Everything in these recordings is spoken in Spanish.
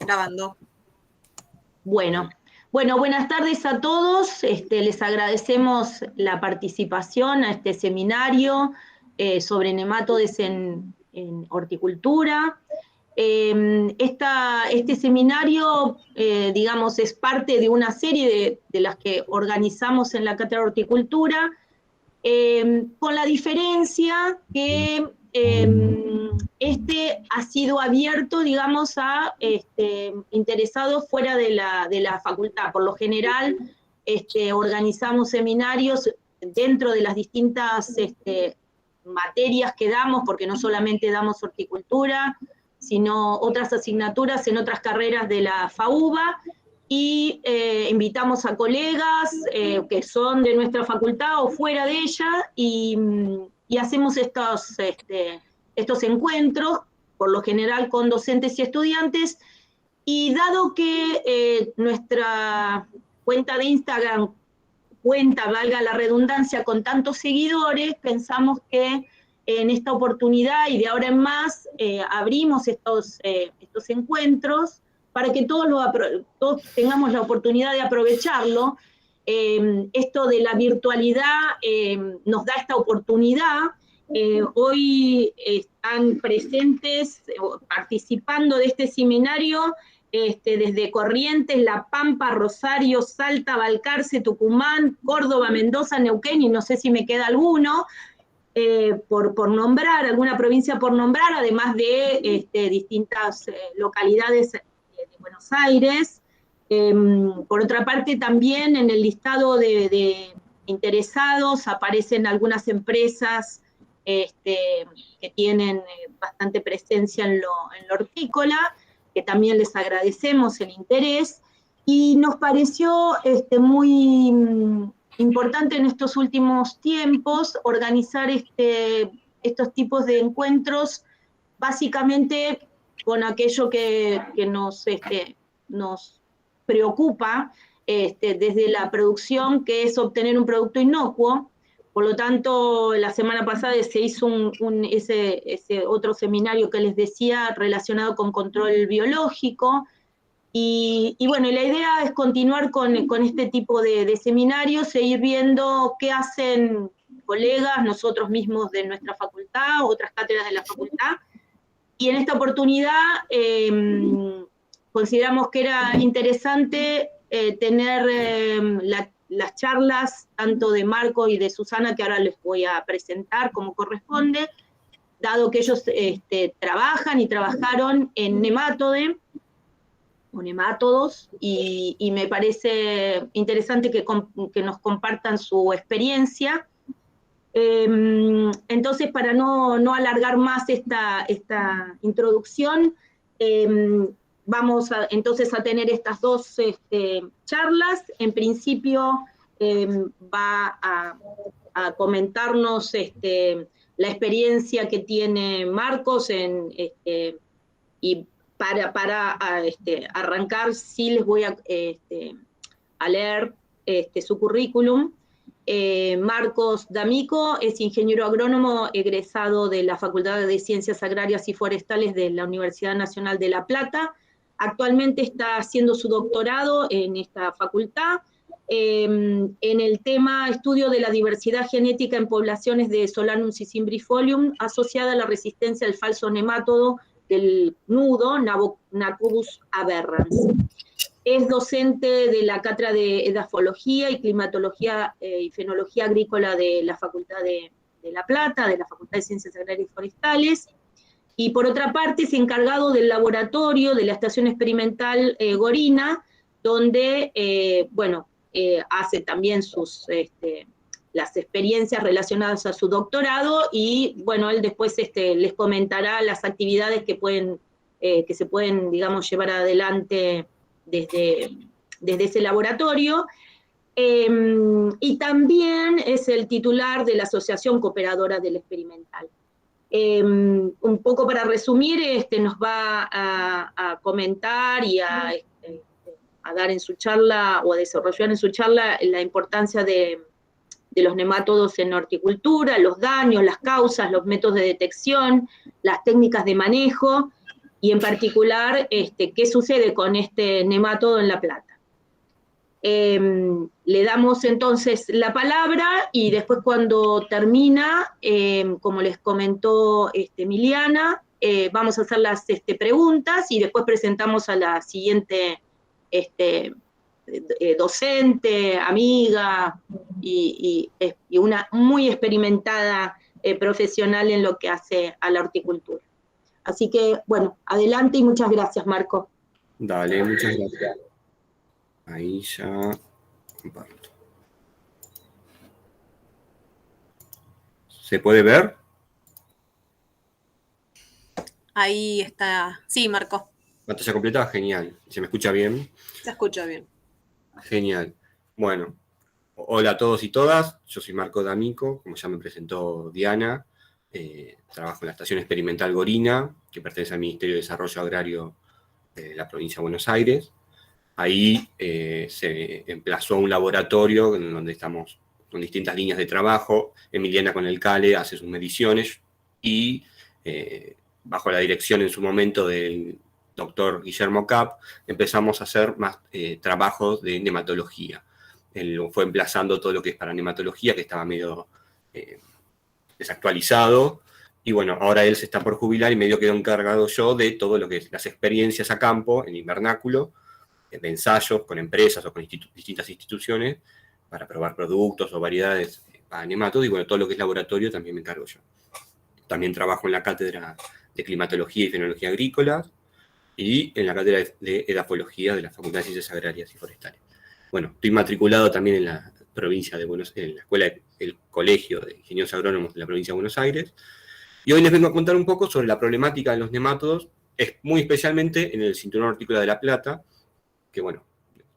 Grabando. Bueno, buenas tardes a todos. Les agradecemos la participación a este seminario sobre nematodes en horticultura. Este seminario, digamos, es parte de una serie de las que organizamos en la Cátedra de Horticultura, con la diferencia que este ha sido abierto, digamos, a interesados fuera de la facultad. Por lo general, organizamos seminarios dentro de las distintas materias que damos, porque no solamente damos horticultura, sino otras asignaturas en otras carreras de la FAUBA, y invitamos a colegas que son de nuestra facultad o fuera de ella, y hacemos estos encuentros, por lo general con docentes y estudiantes, y dado que nuestra cuenta de Instagram cuenta, valga la redundancia, con tantos seguidores, pensamos que en esta oportunidad y de ahora en más abrimos estos encuentros para que todos tengamos la oportunidad de aprovecharlo. Esto de la virtualidad nos da esta oportunidad. Hoy están presentes, participando de este seminario, desde Corrientes, La Pampa, Rosario, Salta, Balcarce, Tucumán, Córdoba, Mendoza, Neuquén, y no sé si me queda alguno, por nombrar, alguna provincia por nombrar, además de distintas localidades de Buenos Aires. Por otra parte, también en el listado de interesados aparecen algunas empresas que tienen bastante presencia en lo hortícola, que también les agradecemos el interés, y nos pareció muy importante en estos últimos tiempos organizar estos tipos de encuentros, básicamente con aquello que nos preocupa desde la producción, que es obtener un producto inocuo. Por lo tanto, la semana pasada se hizo ese otro seminario que les decía, relacionado con control biológico, y bueno, la idea es continuar con este tipo de seminarios, e ir viendo qué hacen colegas, nosotros mismos de nuestra facultad, otras cátedras de la facultad, y en esta oportunidad consideramos que era interesante tener las charlas tanto de Marco y de Susana, que ahora les voy a presentar como corresponde, dado que ellos trabajan y trabajaron en nematode o nemátodos, y me parece interesante que nos compartan su experiencia. Entonces, para no alargar más esta introducción, vamos entonces a tener estas dos charlas. En principio va a comentarnos la experiencia que tiene Marcos y para arrancar, sí les voy a leer su currículum. Marcos D'Amico es ingeniero agrónomo egresado de la Facultad de Ciencias Agrarias y Forestales de la Universidad Nacional de La Plata. Actualmente está haciendo su doctorado en esta facultad en el tema estudio de la diversidad genética en poblaciones de Solanum sicimbrifolium asociada a la resistencia al falso nemátodo del nudo Nacubus aberrans. Es docente de la Cátedra de Edafología y Climatología y Fenología Agrícola de la Facultad de La Plata, de la Facultad de Ciencias Agrarias y Forestales, y por otra parte es encargado del laboratorio de la Estación Experimental Gorina, donde, hace también las experiencias relacionadas a su doctorado, y bueno, él después les comentará las actividades que se pueden, digamos, llevar adelante desde ese laboratorio, y también es el titular de la Asociación Cooperadora del Experimental. Un poco para resumir, nos va a comentar y a dar en su charla, o a desarrollar en su charla, la importancia de los nemátodos en horticultura, los daños, las causas, los métodos de detección, las técnicas de manejo, y en particular qué sucede con este nemátodo en La Plata. Le damos entonces la palabra y después cuando termina, como les comentó Emiliana, vamos a hacer las preguntas y después presentamos a la siguiente docente, amiga y una muy experimentada profesional en lo que hace a la horticultura. Así que, bueno, adelante y muchas gracias, Marco. Dale, muchas gracias. Ahí ya comparto. ¿Se puede ver? Ahí está. Sí, Marco. Pantalla completa, genial. ¿Se me escucha bien? Se escucha bien. Genial. Bueno, hola a todos y todas. Yo soy Marco D'Amico, como ya me presentó Diana. Trabajo en la Estación Experimental Gorina, que pertenece al Ministerio de Desarrollo Agrario de la provincia de Buenos Aires. Ahí se emplazó un laboratorio en donde estamos con distintas líneas de trabajo. Emiliana con el CALE hace sus mediciones y bajo la dirección en su momento del doctor Guillermo Kapp, empezamos a hacer más trabajos de nematología. Él fue emplazando todo lo que es para nematología, que estaba medio desactualizado, y bueno, ahora él se está por jubilar y medio quedo encargado yo de todo lo que es las experiencias a campo, en invernáculo, de ensayos con empresas o con distintas instituciones para probar productos o variedades para nematodos, y bueno, todo lo que es laboratorio también me encargo yo. También trabajo en la cátedra de climatología y fenología agrícola y en la cátedra de edafología de la Facultad de Ciencias Agrarias y Forestales. Bueno, estoy matriculado también en la provincia de Buenos Aires, en la escuela, el Colegio de Ingenieros Agrónomos de la provincia de Buenos Aires, y hoy les vengo a contar un poco sobre la problemática de los nemátodos, muy especialmente en el cinturón hortícola de La Plata, que bueno,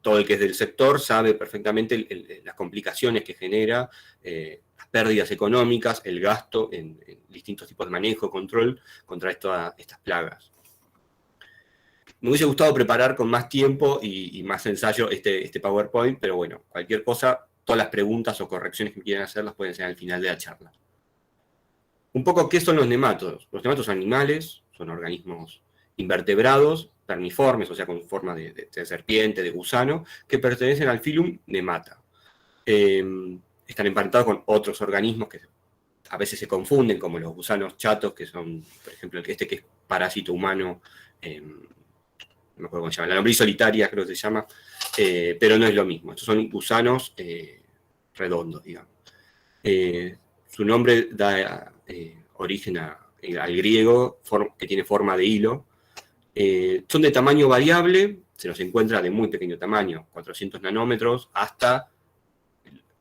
todo el que es del sector sabe perfectamente las complicaciones que genera, las pérdidas económicas, el gasto en distintos tipos de manejo, control contra estas plagas. Me hubiese gustado preparar con más tiempo y más ensayo este PowerPoint, pero bueno, cualquier cosa, todas las preguntas o correcciones que me quieran hacer las pueden hacer al final de la charla. Un poco, ¿qué son los nemátodos? Los nemátodos son animales, son organismos invertebrados, perniformes, o sea, con forma de serpiente, de gusano, que pertenecen al filum Nemata. Están emparentados con otros organismos que a veces se confunden, como los gusanos chatos, que son, por ejemplo, que es parásito humano, no me acuerdo cómo se llama, la lombriz solitaria creo que se llama, pero no es lo mismo. Estos son gusanos redondos, digamos. Su nombre da origen al griego, que tiene forma de hilo. Son de tamaño variable, se los encuentra de muy pequeño tamaño, 400 nanómetros, hasta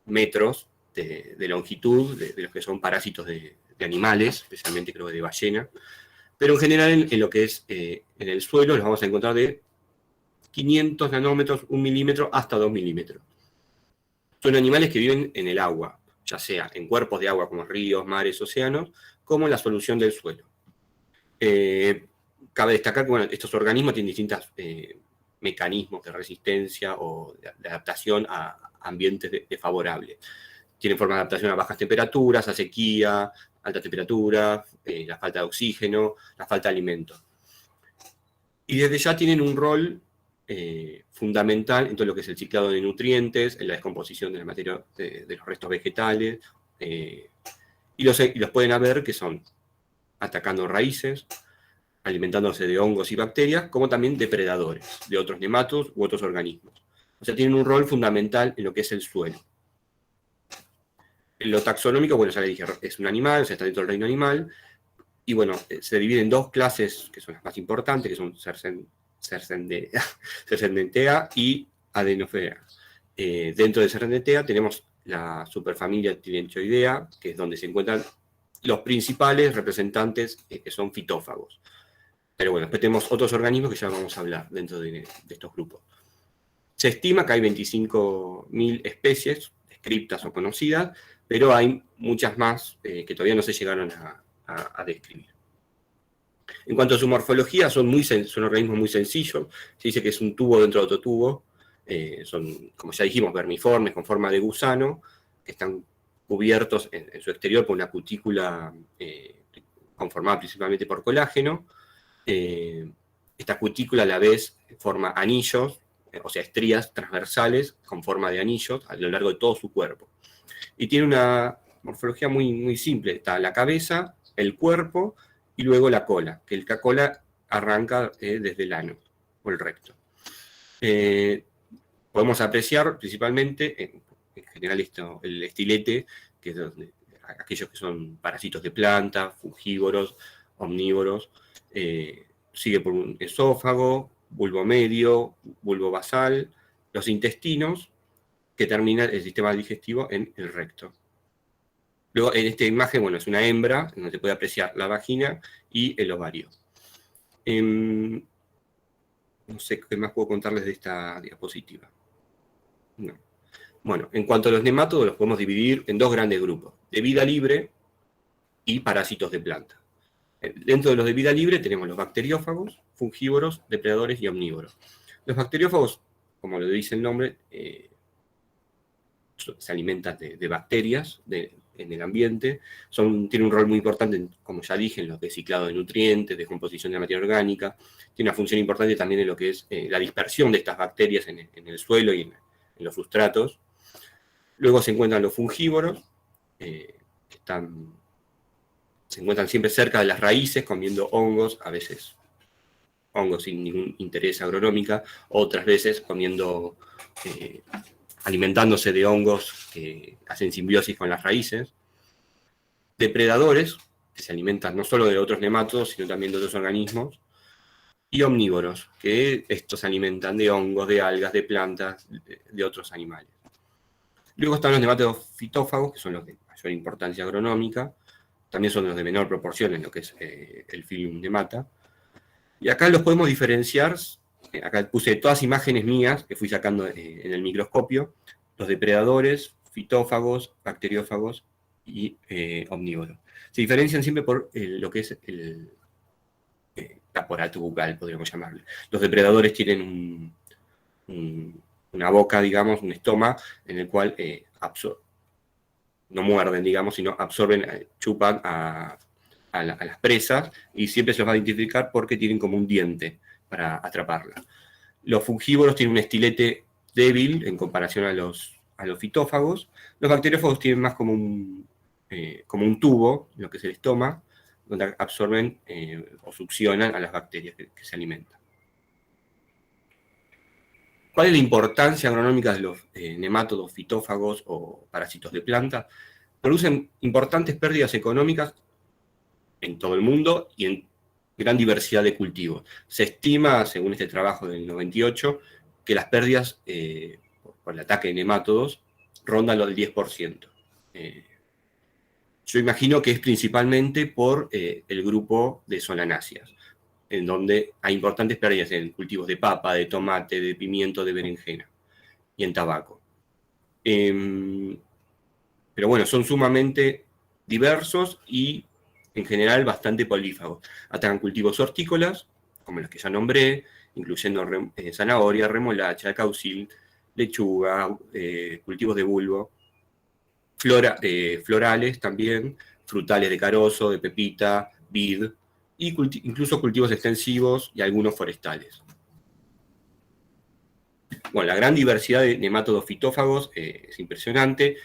metros de longitud, de los que son parásitos de animales, especialmente creo que de ballena. Pero en general en lo que es en el suelo los vamos a encontrar de 500 nanómetros, 1 milímetro, hasta 2 milímetros. Son animales que viven en el agua, ya sea en cuerpos de agua como ríos, mares, océanos, como en la solución del suelo. Cabe destacar que bueno, estos organismos tienen distintos mecanismos de resistencia o de adaptación a ambientes desfavorables. Tienen forma de adaptación a bajas temperaturas, a sequía, alta temperatura, la falta de oxígeno, la falta de alimento. Y desde ya tienen un rol fundamental en todo lo que es el ciclado de nutrientes, en la descomposición de la materia de los restos vegetales, y los pueden haber que son atacando raíces, alimentándose de hongos y bacterias, como también depredadores de otros nematodos u otros organismos. O sea, tienen un rol fundamental en lo que es el suelo. En lo taxonómico, bueno, ya le dije, es un animal, o sea, está dentro del reino animal, y bueno, se divide en dos clases que son las más importantes, que son Cercendentea y Adenophyta. Dentro de Cercendentea tenemos la superfamilia Tilenchoidea, que es donde se encuentran los principales representantes que son fitófagos. Pero bueno, después tenemos otros organismos que ya vamos a hablar dentro de estos grupos. Se estima que hay 25.000 especies descriptas o conocidas, pero hay muchas más que todavía no se llegaron a describir. En cuanto a su morfología, son organismos muy sencillos. Se dice que es un tubo dentro de otro tubo. Son, como ya dijimos, vermiformes con forma de gusano, que están cubiertos en su exterior por una cutícula conformada principalmente por colágeno. esta cutícula a la vez forma anillos, o sea, estrías transversales con forma de anillos a lo largo de todo su cuerpo. Y tiene una morfología muy, muy simple. Está la cabeza, el cuerpo y luego la cola, que la cola arranca desde el ano o el recto. Podemos apreciar principalmente, en general, el estilete, que es aquellos que son parásitos de plantas, fungívoros, omnívoros. Sigue por un esófago, bulbo medio, bulbo basal, los intestinos, que termina el sistema digestivo en el recto. Luego, en esta imagen, bueno, es una hembra, donde se puede apreciar la vagina y el ovario. No sé qué más puedo contarles de esta diapositiva. No. Bueno, en cuanto a los nemátodos, los podemos dividir en dos grandes grupos, de vida libre y parásitos de planta. Dentro de los de vida libre tenemos los bacteriófagos, fungívoros, depredadores y omnívoros. Los bacteriófagos, como lo dice el nombre, se alimentan de bacterias en el ambiente, tienen un rol muy importante, como ya dije, en lo que es ciclado de nutrientes, descomposición de la materia orgánica, tiene una función importante también en lo que es la dispersión de estas bacterias en el suelo y en los sustratos. Luego se encuentran los fungívoros, que se encuentran siempre cerca de las raíces, comiendo hongos, a veces hongos sin ningún interés agronómica, otras veces comiendo, alimentándose de hongos que hacen simbiosis con las raíces. Depredadores, que se alimentan no solo de otros nemátodos, sino también de otros organismos. Y omnívoros, que estos se alimentan de hongos, de algas, de plantas, de otros animales. Luego están los nemátodos fitófagos, que son los de mayor importancia agronómica, también son los de menor proporción en lo que es el Phylum Nemata. Y acá los podemos diferenciar, acá puse todas imágenes mías que fui sacando en el microscopio, los depredadores, fitófagos, bacteriófagos y omnívoros. Se diferencian siempre por lo que es el aparato bucal, podríamos llamarle. Los depredadores tienen una boca, digamos, un estómago, en el cual no muerden, digamos, sino absorben, chupan a las presas, y siempre se los va a identificar porque tienen como un diente para atraparla. Los fungívoros tienen un estilete débil en comparación a los fitófagos. Los bacteriófagos tienen más como un tubo, lo que es el estómago, donde absorben o succionan a las bacterias que se alimentan. ¿Cuál es la importancia agronómica de los nemátodos, fitófagos o parásitos de planta? Producen importantes pérdidas económicas en todo el mundo y en gran diversidad de cultivos. Se estima, según este trabajo del 98, que las pérdidas por el ataque de nemátodos rondan los del 10%. Yo imagino que es principalmente por el grupo de solanáceas, en donde hay importantes pérdidas en cultivos de papa, de tomate, de pimiento, de berenjena y en tabaco. Pero bueno, son sumamente diversos y en general bastante polífagos. Atacan cultivos hortícolas, como los que ya nombré, incluyendo zanahoria, remolacha, caucil, lechuga, cultivos de bulbo, florales también, frutales de carozo, de pepita, vid, y incluso cultivos extensivos y algunos forestales. Bueno, la gran diversidad de nemátodos fitófagos es impresionante.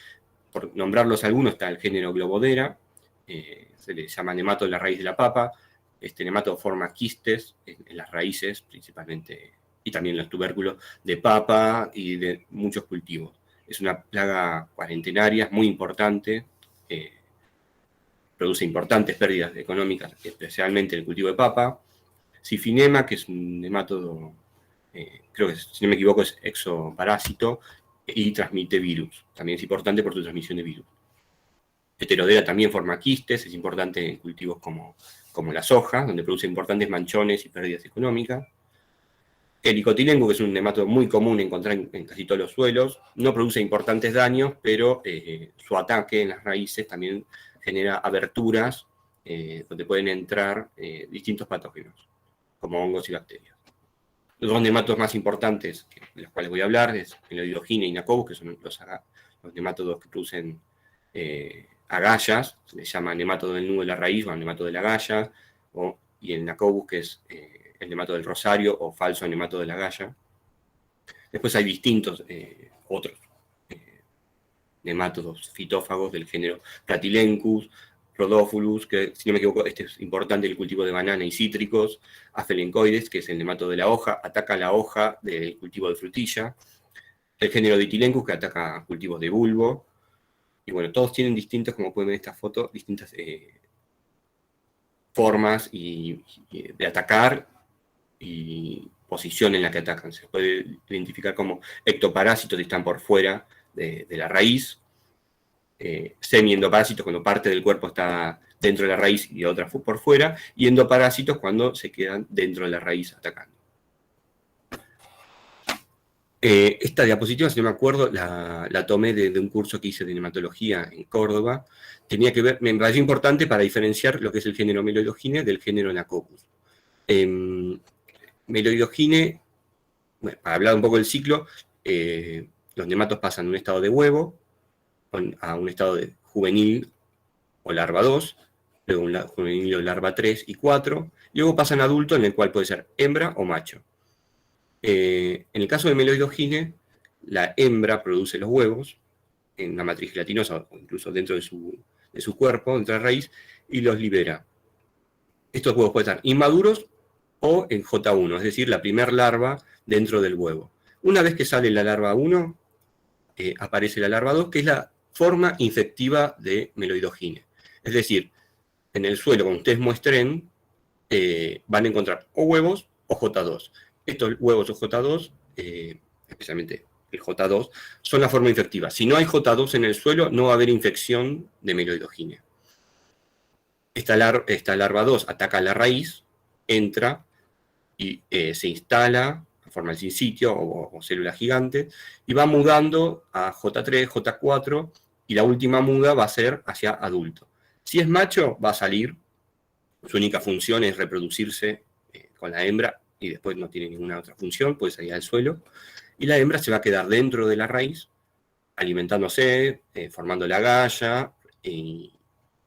Por nombrarlos algunos, está el género Globodera, se le llama nemátodo de la raíz de la papa. Este nemátodo forma quistes en las raíces, principalmente, y también en los tubérculos de papa y de muchos cultivos. Es una plaga cuarentenaria muy importante, produce importantes pérdidas económicas, especialmente en el cultivo de papa. Sifinema, que es un nemátodo, creo que si no me equivoco es exoparásito, y transmite virus. También es importante por su transmisión de virus. Heterodera también forma quistes, es importante en cultivos como la soja, donde produce importantes manchones y pérdidas económicas. El Helicotylengua, que es un nemátodo muy común encontrar en casi todos los suelos, no produce importantes daños, pero su ataque en las raíces también genera aberturas donde pueden entrar distintos patógenos, como hongos y bacterias. Los dos nemátodos más importantes de los cuales voy a hablar es Elodidogina y Nacobus, que son los nemátodos que producen agallas, se les llama nemátodo del nudo de la raíz o nemátodo de la agalla, o y el Nacobus, que es el nemato del rosario o falso nemato de la galla. Después hay distintos otros nematodos fitófagos del género Platylencus, Rhodophyllus, que si no me equivoco, este es importante, el cultivo de banana y cítricos, Aphelencoides, que es el nemato de la hoja, ataca la hoja del cultivo de frutilla, el género Ditylencus, que ataca cultivos de bulbo, y bueno, todos tienen distintos, como pueden ver en esta foto, distintas formas de atacar y posición en la que atacan. Se puede identificar como ectoparásitos que están por fuera de la raíz, semi-endoparásitos cuando parte del cuerpo está dentro de la raíz y otra por fuera, y endoparásitos cuando se quedan dentro de la raíz atacando. Esta diapositiva, si no me acuerdo, la tomé de un curso que hice de nematología en Córdoba. Tenía que ver, me pareció importante para diferenciar lo que es el género Meloidogine del género Nacobus. Meloidogine, bueno, para hablar un poco del ciclo, los nematos pasan de un estado de huevo a un estado de juvenil o larva 2, luego un juvenil o larva 3 y 4, y luego pasan a adulto, en el cual puede ser hembra o macho. En el caso del Meloidogine, la hembra produce los huevos en una matriz gelatinosa o incluso dentro de su cuerpo, dentro de la raíz, y los libera. Estos huevos pueden estar inmaduros o en J1, es decir, la primer larva dentro del huevo. Una vez que sale la larva 1, aparece la larva 2, que es la forma infectiva de Meloidogine. Es decir, en el suelo, cuando ustedes muestren, van a encontrar o huevos o J2. Estos huevos o J2, especialmente el J2, son la forma infectiva. Si no hay J2 en el suelo, no va a haber infección de Meloidogine. Esta larva 2 ataca la raíz, entra y se instala, forma el sinsitio o célula gigante, y va mudando a J3, J4, y la última muda va a ser hacia adulto. Si es macho, va a salir, su única función es reproducirse con la hembra, y después no tiene ninguna otra función, puede salir al suelo, y la hembra se va a quedar dentro de la raíz, alimentándose, formando la galla, y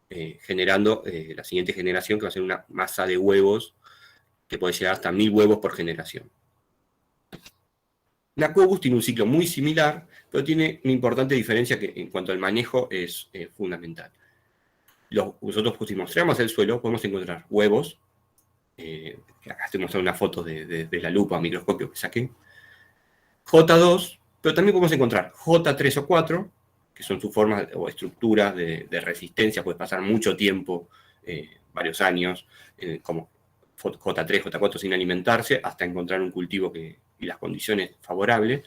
generando la siguiente generación, que va a ser una masa de huevos, que puede llegar hasta 1000 huevos por generación. Nacobus tiene un ciclo muy similar, pero tiene una importante diferencia que en cuanto al manejo es fundamental. Nosotros si mostramos el suelo, podemos encontrar huevos, acá estoy mostrando una foto de la lupa o microscopio que saqué, J2, pero también podemos encontrar J3 o 4, que son sus formas o estructuras de resistencia, puede pasar mucho tiempo, varios años, como J3, J4 sin alimentarse, hasta encontrar un cultivo y las condiciones favorables.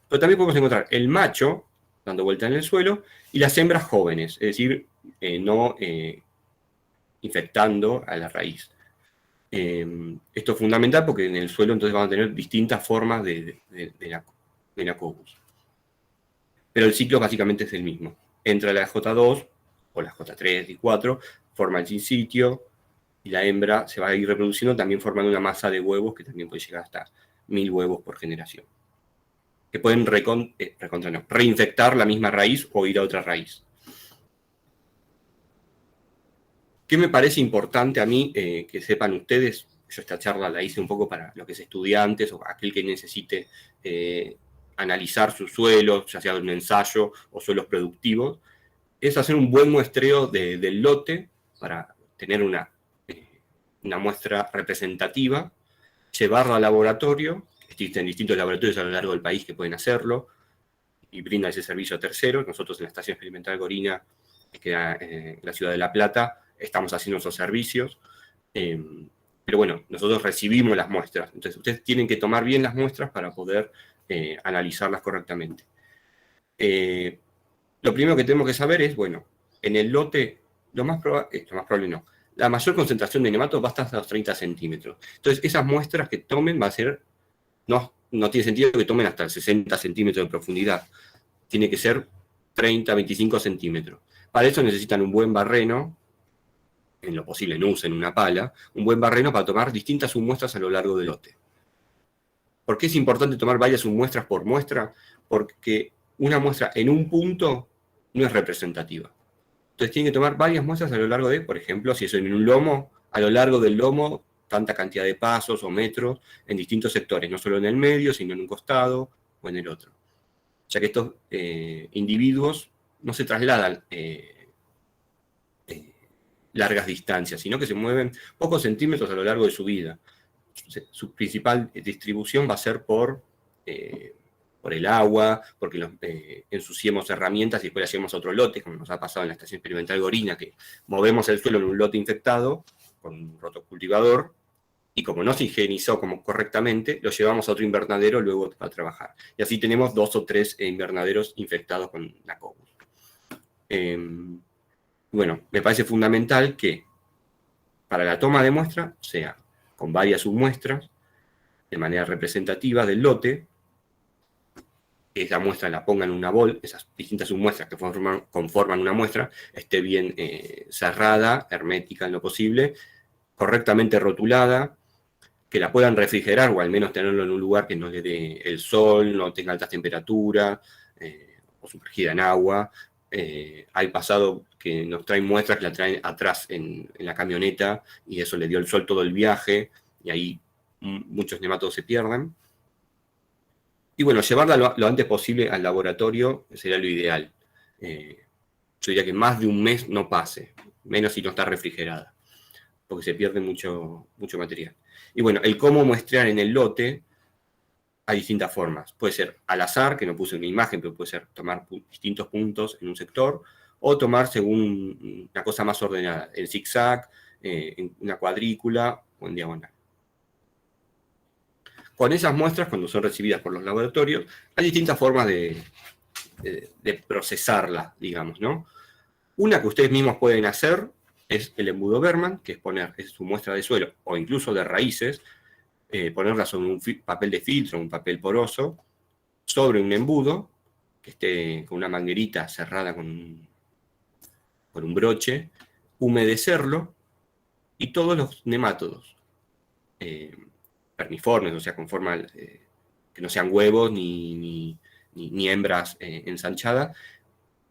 Pero también podemos encontrar el macho dando vuelta en el suelo y las hembras jóvenes, es decir, no infectando a la raíz. Esto es fundamental porque en el suelo entonces van a tener distintas formas de Nacobus. Pero el ciclo básicamente es el mismo. Entra la J2 o la J3 y 4, forma el sinsitio, y la hembra se va a ir reproduciendo también formando una masa de huevos que también puede llegar hasta 1000 huevos por generación. Que pueden reinfectar la misma raíz o ir a otra raíz. ¿Qué me parece importante a mí que sepan ustedes? Yo esta charla la hice un poco para los que es estudiantes o aquel que necesite analizar sus suelos, ya sea de un ensayo o suelos productivos, es hacer un buen muestreo del lote para tener una muestra representativa, llevarla al laboratorio. Existen distintos laboratorios a lo largo del país que pueden hacerlo y brindan ese servicio a terceros. Nosotros en la Estación Experimental Gorina, que queda en la ciudad de La Plata, estamos haciendo esos servicios. Pero bueno, nosotros recibimos las muestras. Entonces ustedes tienen que tomar bien las muestras para poder analizarlas correctamente. Lo primero que tenemos que saber es, bueno, en el lote, lo más probable no, la mayor concentración de nematos va a estar hasta los 30 centímetros. Entonces, esas muestras que tomen va a ser, no tiene sentido que tomen hasta 60 centímetros de profundidad. Tiene que ser 30, 25 centímetros. Para eso necesitan un buen barreno, en lo posible no usen una pala, un buen barreno para tomar distintas submuestras a lo largo del lote. ¿Por qué es importante tomar varias submuestras por muestra? Porque una muestra en un punto no es representativa. Entonces tienen que tomar varias muestras a lo largo de, por ejemplo, si es en un lomo, a lo largo del lomo tanta cantidad de pasos o metros en distintos sectores, no solo en el medio, sino en un costado o en el otro. Ya que estos individuos no se trasladan largas distancias, sino que se mueven pocos centímetros a lo largo de su vida. Su principal distribución va a ser por el agua, porque ensuciemos herramientas y después las llevamos a otro lote, como nos ha pasado en la Estación Experimental Gorina, que movemos el suelo en un lote infectado con un rotocultivador, y como no se higienizó correctamente, lo llevamos a otro invernadero luego para trabajar. Y así tenemos 2 o 3 invernaderos infectados con la COVID. Bueno, me parece fundamental que para la toma de muestra sea con varias submuestras, de manera representativa del lote, que esa muestra la pongan en una bol, esas distintas submuestras que conforman una muestra, esté bien cerrada, hermética en lo posible, correctamente rotulada, que la puedan refrigerar o al menos tenerlo en un lugar que no le dé el sol, no tenga altas temperaturas, o sumergida en agua. Hay pasado que nos traen muestras que la traen atrás en la camioneta y eso le dio el sol todo el viaje y ahí muchos nematodos se pierden. Y bueno, llevarla lo antes posible al laboratorio sería lo ideal. Yo diría que más de un mes no pase, menos si no está refrigerada, porque se pierde mucho material. Y bueno, el cómo muestrear en el lote, hay distintas formas. Puede ser al azar, que no puse una imagen, pero puede ser tomar distintos puntos en un sector, o tomar según una cosa más ordenada, en zigzag, en una cuadrícula o en diagonal. Con esas muestras, cuando son recibidas por los laboratorios, hay distintas formas de procesarlas, digamos, ¿no? Una que ustedes mismos pueden hacer es el embudo Berman, que es poner su muestra de suelo o incluso de raíces, ponerla sobre un papel de filtro, un papel poroso, sobre un embudo, que esté con una manguerita cerrada con un broche, humedecerlo, y todos los nemátodos perniformes, o sea, con forma que no sean huevos ni hembras ensanchadas,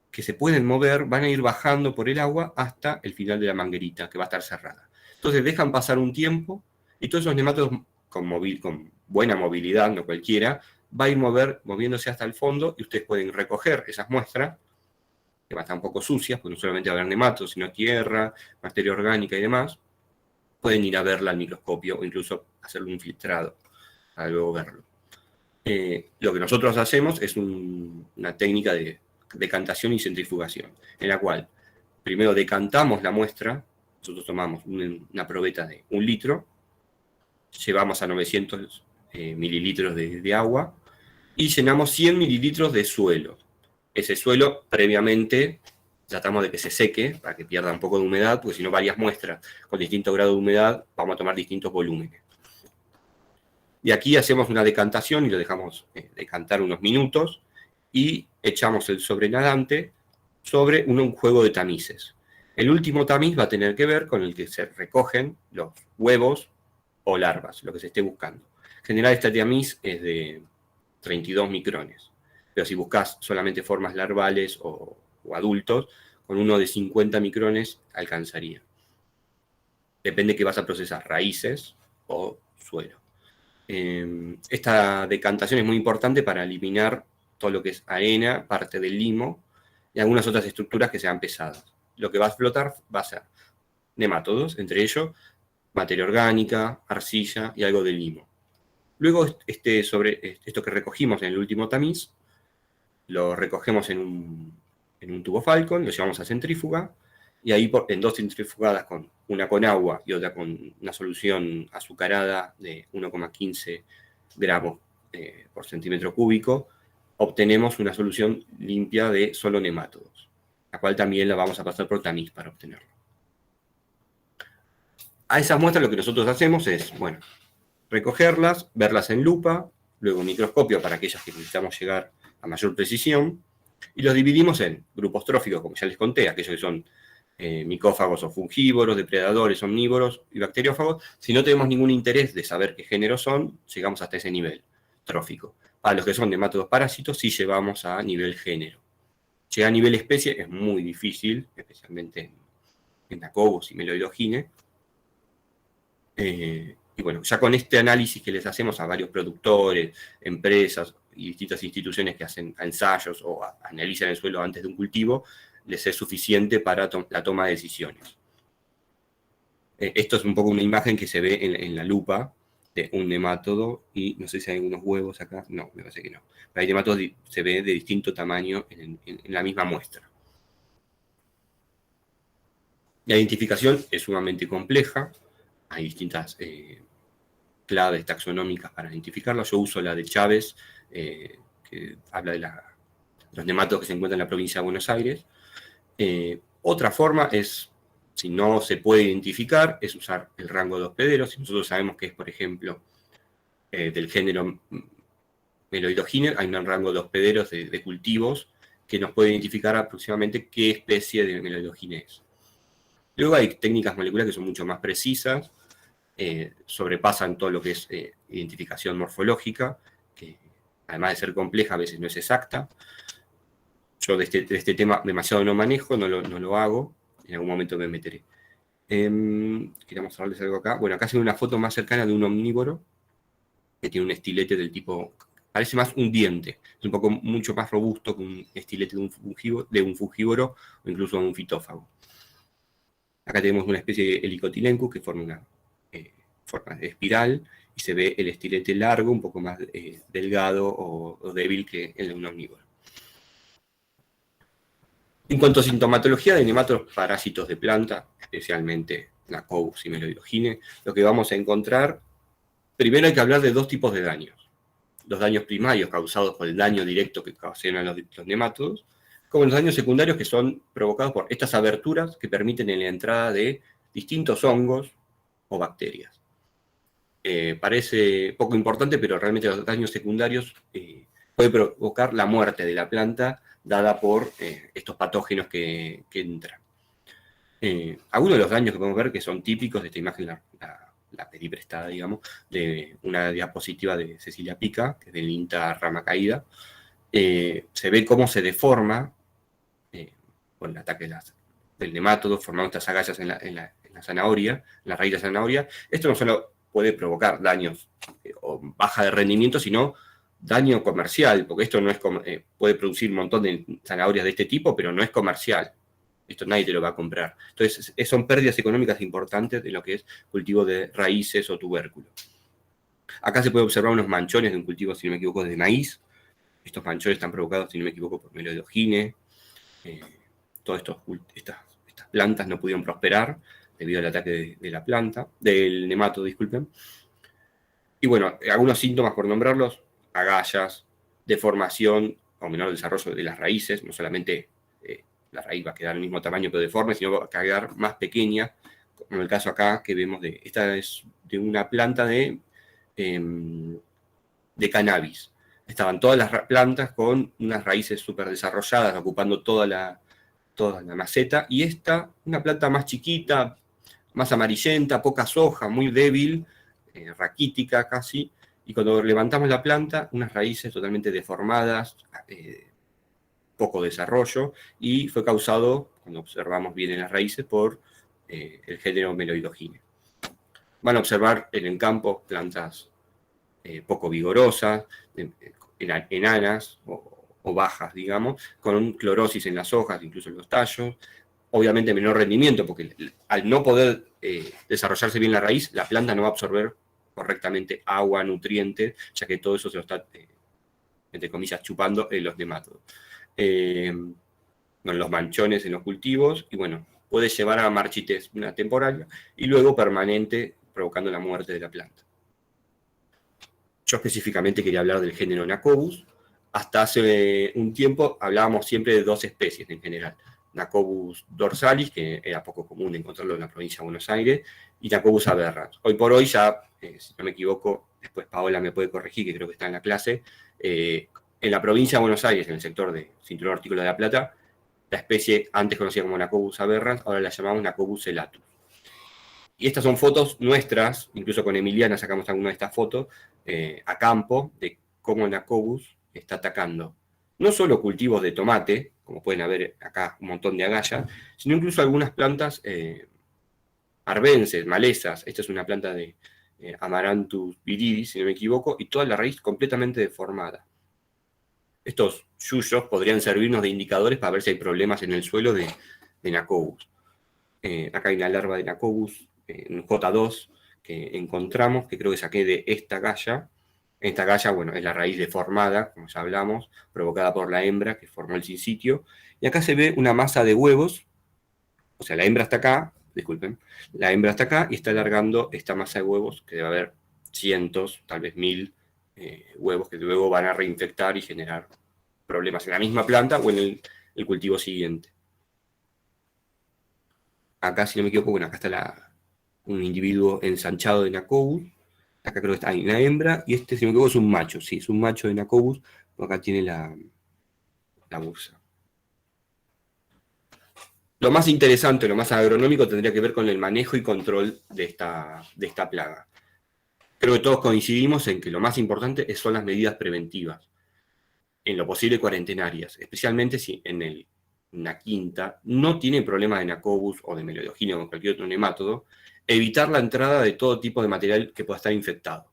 que se pueden mover, van a ir bajando por el agua hasta el final de la manguerita, que va a estar cerrada. Entonces dejan pasar un tiempo, y todos esos nemátodos con buena movilidad, no cualquiera, va a ir moviéndose hasta el fondo, y ustedes pueden recoger esas muestras, que van a estar un poco sucias, porque no solamente va a haber nematodos, sino tierra, materia orgánica y demás. Pueden ir a verla al microscopio o incluso hacerle un filtrado para luego verlo. Lo que nosotros hacemos es una técnica de decantación y centrifugación, en la cual primero decantamos la muestra. Nosotros tomamos una probeta de 1 litro, llevamos a 900 mililitros de agua y llenamos 100 mililitros de suelo. Ese suelo previamente tratamos de que se seque para que pierda un poco de humedad, porque si no, varias muestras con distinto grado de humedad vamos a tomar distintos volúmenes. Y aquí hacemos una decantación y lo dejamos decantar unos minutos y echamos el sobrenadante sobre un juego de tamices. El último tamiz va a tener que ver con el que se recogen los huevos o larvas, lo que se esté buscando. En general, este tamiz es de 32 micrones, pero si buscas solamente formas larvales o adultos, con uno de 50 micrones alcanzaría. Depende que vas a procesar, raíces o suelo. Esta decantación es muy importante para eliminar todo lo que es arena, parte del limo y algunas otras estructuras que sean pesadas. Lo que va a flotar va a ser nemátodos, entre ellos materia orgánica, arcilla y algo de limo. Luego sobre esto que recogimos en el último tamiz, lo recogemos en un tubo Falcon, lo llevamos a centrífuga, y ahí en 2 centrifugadas, una con agua y otra con una solución azucarada de 1,15 gramos por centímetro cúbico, obtenemos una solución limpia de solo nemátodos, la cual también la vamos a pasar por tamiz para obtenerlo. A esas muestras lo que nosotros hacemos es, bueno, recogerlas, verlas en lupa, luego microscopio para aquellas que necesitamos llegar a mayor precisión, y los dividimos en grupos tróficos, como ya les conté, aquellos que son micófagos o fungívoros, depredadores, omnívoros y bacteriófagos. Si no tenemos ningún interés de saber qué género son, llegamos hasta ese nivel trófico. Para los que son nemátodos parásitos, sí llevamos a nivel género. Llegar a nivel especie es muy difícil, especialmente en Nacobos y Meloidogine. Y bueno, ya con este análisis que les hacemos a varios productores, empresas y distintas instituciones que hacen ensayos o analizan el suelo antes de un cultivo, les es suficiente para la toma de decisiones. Esto es un poco una imagen que se ve en la lupa de un nemátodo, y no sé si hay algunos huevos acá, no, me parece que no. Pero hay nemátodos se ve de distinto tamaño en la misma muestra. La identificación es sumamente compleja, hay distintas claves taxonómicas para identificarla. Yo uso la de Chávez, que habla de los nemátodos que se encuentran en la provincia de Buenos Aires. Otra forma es, si no se puede identificar, es usar el rango de hospederos. Si nosotros sabemos que es, por ejemplo, del género Meloidogine, hay un rango de hospederos de cultivos que nos puede identificar aproximadamente qué especie de Meloidogine es. Luego hay técnicas moleculares que son mucho más precisas, sobrepasan todo lo que es identificación morfológica, que además de ser compleja, a veces no es exacta. Yo de este tema demasiado no manejo, no lo hago, en algún momento me meteré. Quería mostrarles algo acá. Bueno, acá se ve una foto más cercana de un omnívoro, que tiene un estilete del tipo, parece más un diente, es un poco mucho más robusto que un estilete de un fungívoro o incluso de un fitófago. Acá tenemos una especie de Helicotylenchus que forma una forma de espiral, y se ve el estilete largo, un poco más delgado o débil que el de un omnívoro. En cuanto a sintomatología de nemátodos parásitos de planta, especialmente Nacobus y Meloidogine, lo que vamos a encontrar, primero hay que hablar de dos tipos de daños. Los daños primarios causados por el daño directo que ocasionan los nemátodos, como los daños secundarios que son provocados por estas aberturas que permiten la entrada de distintos hongos o bacterias. Parece poco importante, pero realmente los daños secundarios pueden provocar la muerte de la planta dada por estos patógenos que entran. Algunos de los daños que podemos ver que son típicos de esta imagen, la pedí prestada, digamos, de una diapositiva de Cecilia Pica, que es del INTA Rama Caída, se ve cómo se deforma por el ataque del nemátodo, formando estas agallas en la zanahoria, en la raíz de la zanahoria. Esto no solo puede provocar daños o baja de rendimiento, sino daño comercial, porque esto no es puede producir un montón de zanahorias de este tipo, pero no es comercial. Esto nadie te lo va a comprar. Entonces, son pérdidas económicas importantes de lo que es cultivo de raíces o tubérculos. Acá se puede observar unos manchones de un cultivo, si no me equivoco, de maíz. Estos manchones están provocados, si no me equivoco, por Meloidogine. Todas estas plantas no pudieron prosperar debido al ataque de la planta, del nemátodo, disculpen. Y bueno, algunos síntomas, por nombrarlos: agallas, deformación o menor desarrollo de las raíces, no solamente la raíz va a quedar al mismo tamaño pero deforme, sino va a quedar más pequeña, como el caso acá que vemos esta es de una planta de cannabis. Estaban todas las plantas con unas raíces súper desarrolladas, ocupando toda la maceta, y esta, una planta más chiquita, más amarillenta, pocas hojas, muy débil, raquítica casi, y cuando levantamos la planta, unas raíces totalmente deformadas, poco desarrollo, y fue causado, cuando observamos bien en las raíces, por el género Meloidogine. Van a observar en el campo plantas poco vigorosas, enanas o bajas, digamos, con clorosis en las hojas, incluso en los tallos. Obviamente menor rendimiento, porque al no poder desarrollarse bien la raíz, la planta no va a absorber correctamente agua, nutrientes, ya que todo eso se lo está, entre comillas, chupando los nemátodos. Con los manchones en los cultivos, y bueno, puede llevar a marchitez, una temporaria, y luego permanente, provocando la muerte de la planta. Yo específicamente quería hablar del género Nacobus. Hasta hace un tiempo hablábamos siempre de dos especies en general: Nacobus dorsalis, que era poco común encontrarlo en la provincia de Buenos Aires, y Nacobus aberrans. Hoy por hoy ya, si no me equivoco, después Paola me puede corregir, que creo que está en la clase, en la provincia de Buenos Aires, en el sector de Cinturón Hortícola de la Plata, la especie antes conocida como Nacobus aberrans, ahora la llamamos Nacobus elatus. Y estas son fotos nuestras, incluso con Emiliana sacamos alguna de estas fotos, a campo, de cómo Nacobus está atacando no solo cultivos de tomate, como pueden ver acá un montón de agallas, sino incluso algunas plantas arbences, malezas. Esta es una planta de Amaranthus viridis, si no me equivoco, y toda la raíz completamente deformada. Estos yuyos podrían servirnos de indicadores para ver si hay problemas en el suelo de Nacobus. Acá hay una larva de Nacobus, un J2, que encontramos, que creo que saqué de esta galla. Esta galla, bueno, es la raíz deformada, como ya hablamos, provocada por la hembra que formó el sincitio. Y acá se ve una masa de huevos, o sea, la hembra está acá, disculpen, la hembra está acá y está alargando esta masa de huevos, que debe haber cientos, tal vez 1000 huevos que luego van a reinfectar y generar problemas en la misma planta o en el cultivo siguiente. Acá, si no me equivoco, bueno, acá está un individuo ensanchado de Nacobus. Acá creo que está, hay una hembra, y este, si no me equivoco, es un macho. Sí, es un macho de Nacobus. Acá tiene la bursa. Lo más interesante, lo más agronómico, tendría que ver con el manejo y control de esta plaga. Creo que todos coincidimos en que lo más importante son las medidas preventivas, en lo posible cuarentenarias, especialmente si en una quinta no tiene problemas de Nacobus o de Meloidogenia o cualquier otro nemátodo, evitar la entrada de todo tipo de material que pueda estar infectado.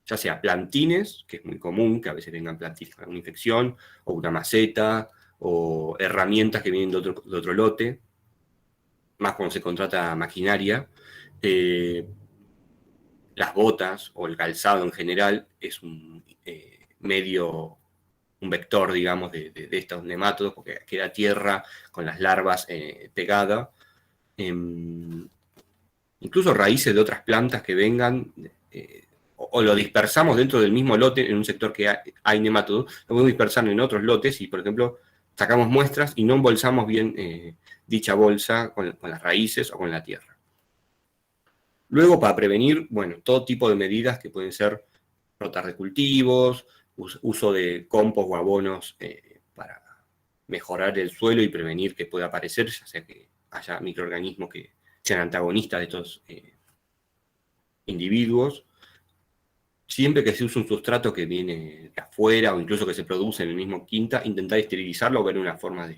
Ya sea plantines, que es muy común, que a veces vengan plantines con una infección, o una maceta, o herramientas que vienen de otro lote, más cuando se contrata maquinaria. Las botas o el calzado en general es un vector, digamos, de estos nemátodos, porque queda tierra con las larvas pegada. Incluso raíces de otras plantas que vengan, o lo dispersamos dentro del mismo lote, en un sector que hay nemátodos, lo podemos dispersar en otros lotes y, por ejemplo, sacamos muestras y no embolsamos bien dicha bolsa con las raíces o con la tierra. Luego, para prevenir, bueno, todo tipo de medidas que pueden ser rotar de cultivos, uso de compost o abonos para mejorar el suelo y prevenir que pueda aparecer, ya sea que haya microorganismos que sean antagonistas de estos individuos. Siempre que se use un sustrato que viene de afuera o incluso que se produce en el mismo quinta, intentar esterilizarlo o ver una forma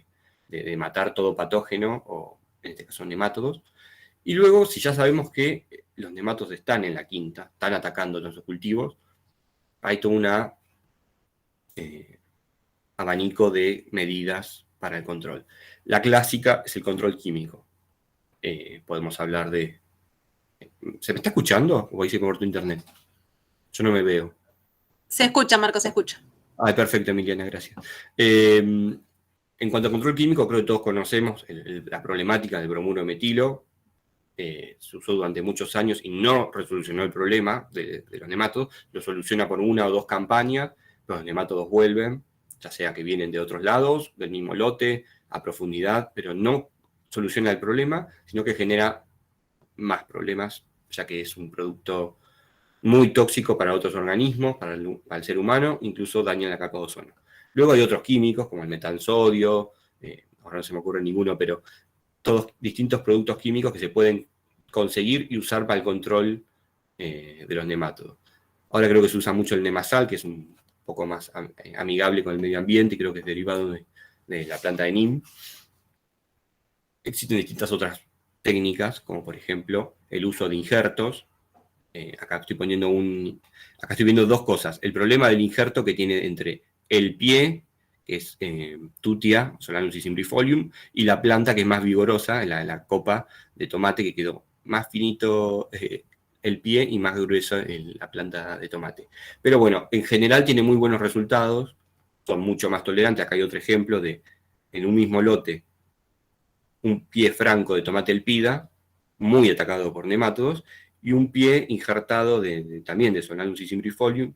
de matar todo patógeno, o en este caso nemátodos. Y luego, si ya sabemos que los nemátodos están en la quinta, están atacando nuestros cultivos, hay todo un abanico de medidas para el control. La clásica es el control químico. Podemos hablar de... ¿Se me está escuchando o ahí se cortó internet? Yo no me veo. Se escucha, Marco, se escucha. Ay, perfecto, Emiliana, gracias. En cuanto a control químico, creo que todos conocemos la problemática del bromuro de metilo. Se usó durante muchos años y no resolucionó el problema de los nemátodos. Lo soluciona por 1 o 2 campañas, pero los nemátodos vuelven, ya sea que vienen de otros lados, del mismo lote, a profundidad, pero no soluciona el problema, sino que genera más problemas, ya que es un producto muy tóxico para otros organismos, para el ser humano, incluso daña la capa de ozono. Luego hay otros químicos, como el metansodio, ahora no se me ocurre ninguno, pero todos distintos productos químicos que se pueden conseguir y usar para el control de los nemátodos. Ahora creo que se usa mucho el Nemasal, que es un poco más amigable con el medio ambiente, y creo que es derivado de la planta de NIM. Existen distintas otras técnicas, como por ejemplo el uso de injertos. Acá estoy viendo 2 cosas. El problema del injerto que tiene entre el pie, que es Tutia, Solanus cimbrifolium, y la planta que es más vigorosa, la copa de tomate, que quedó más finito el pie y más gruesa la planta de tomate. Pero bueno, en general tiene muy buenos resultados, son mucho más tolerantes. Acá hay otro ejemplo en un mismo lote, un pie franco de tomate elpida, muy atacado por nemátodos, y un pie injertado también de Solanus cimbrifolium,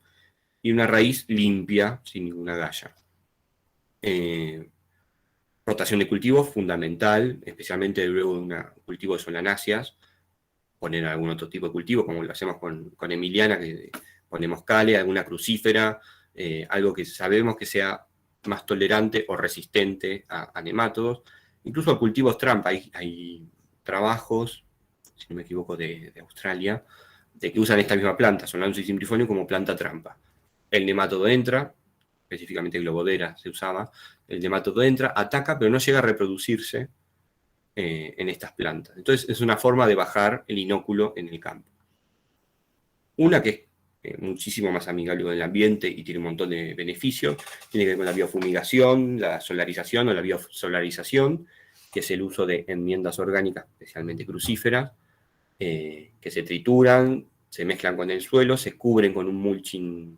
y una raíz limpia, sin ninguna galla. Rotación de cultivos, fundamental, especialmente luego de un cultivo de solanáceas, poner algún otro tipo de cultivo, como lo hacemos con Emiliana, que ponemos cale, alguna crucífera, algo que sabemos que sea más tolerante o resistente a nemátodos. Incluso a cultivos trampa, hay trabajos, si no me equivoco, de Australia, de que usan esta misma planta, Solanus cimbrifolium, como planta trampa. El nemátodo entra, específicamente globodera se usaba, el nemátodo entra, ataca, pero no llega a reproducirse, en estas plantas. Entonces es una forma de bajar el inóculo en el campo. Una que es muchísimo más amigable con el ambiente y tiene un montón de beneficios, tiene que ver con la biofumigación, la solarización o la biosolarización, que es el uso de enmiendas orgánicas, especialmente crucíferas, que se trituran, se mezclan con el suelo, se cubren con un mulching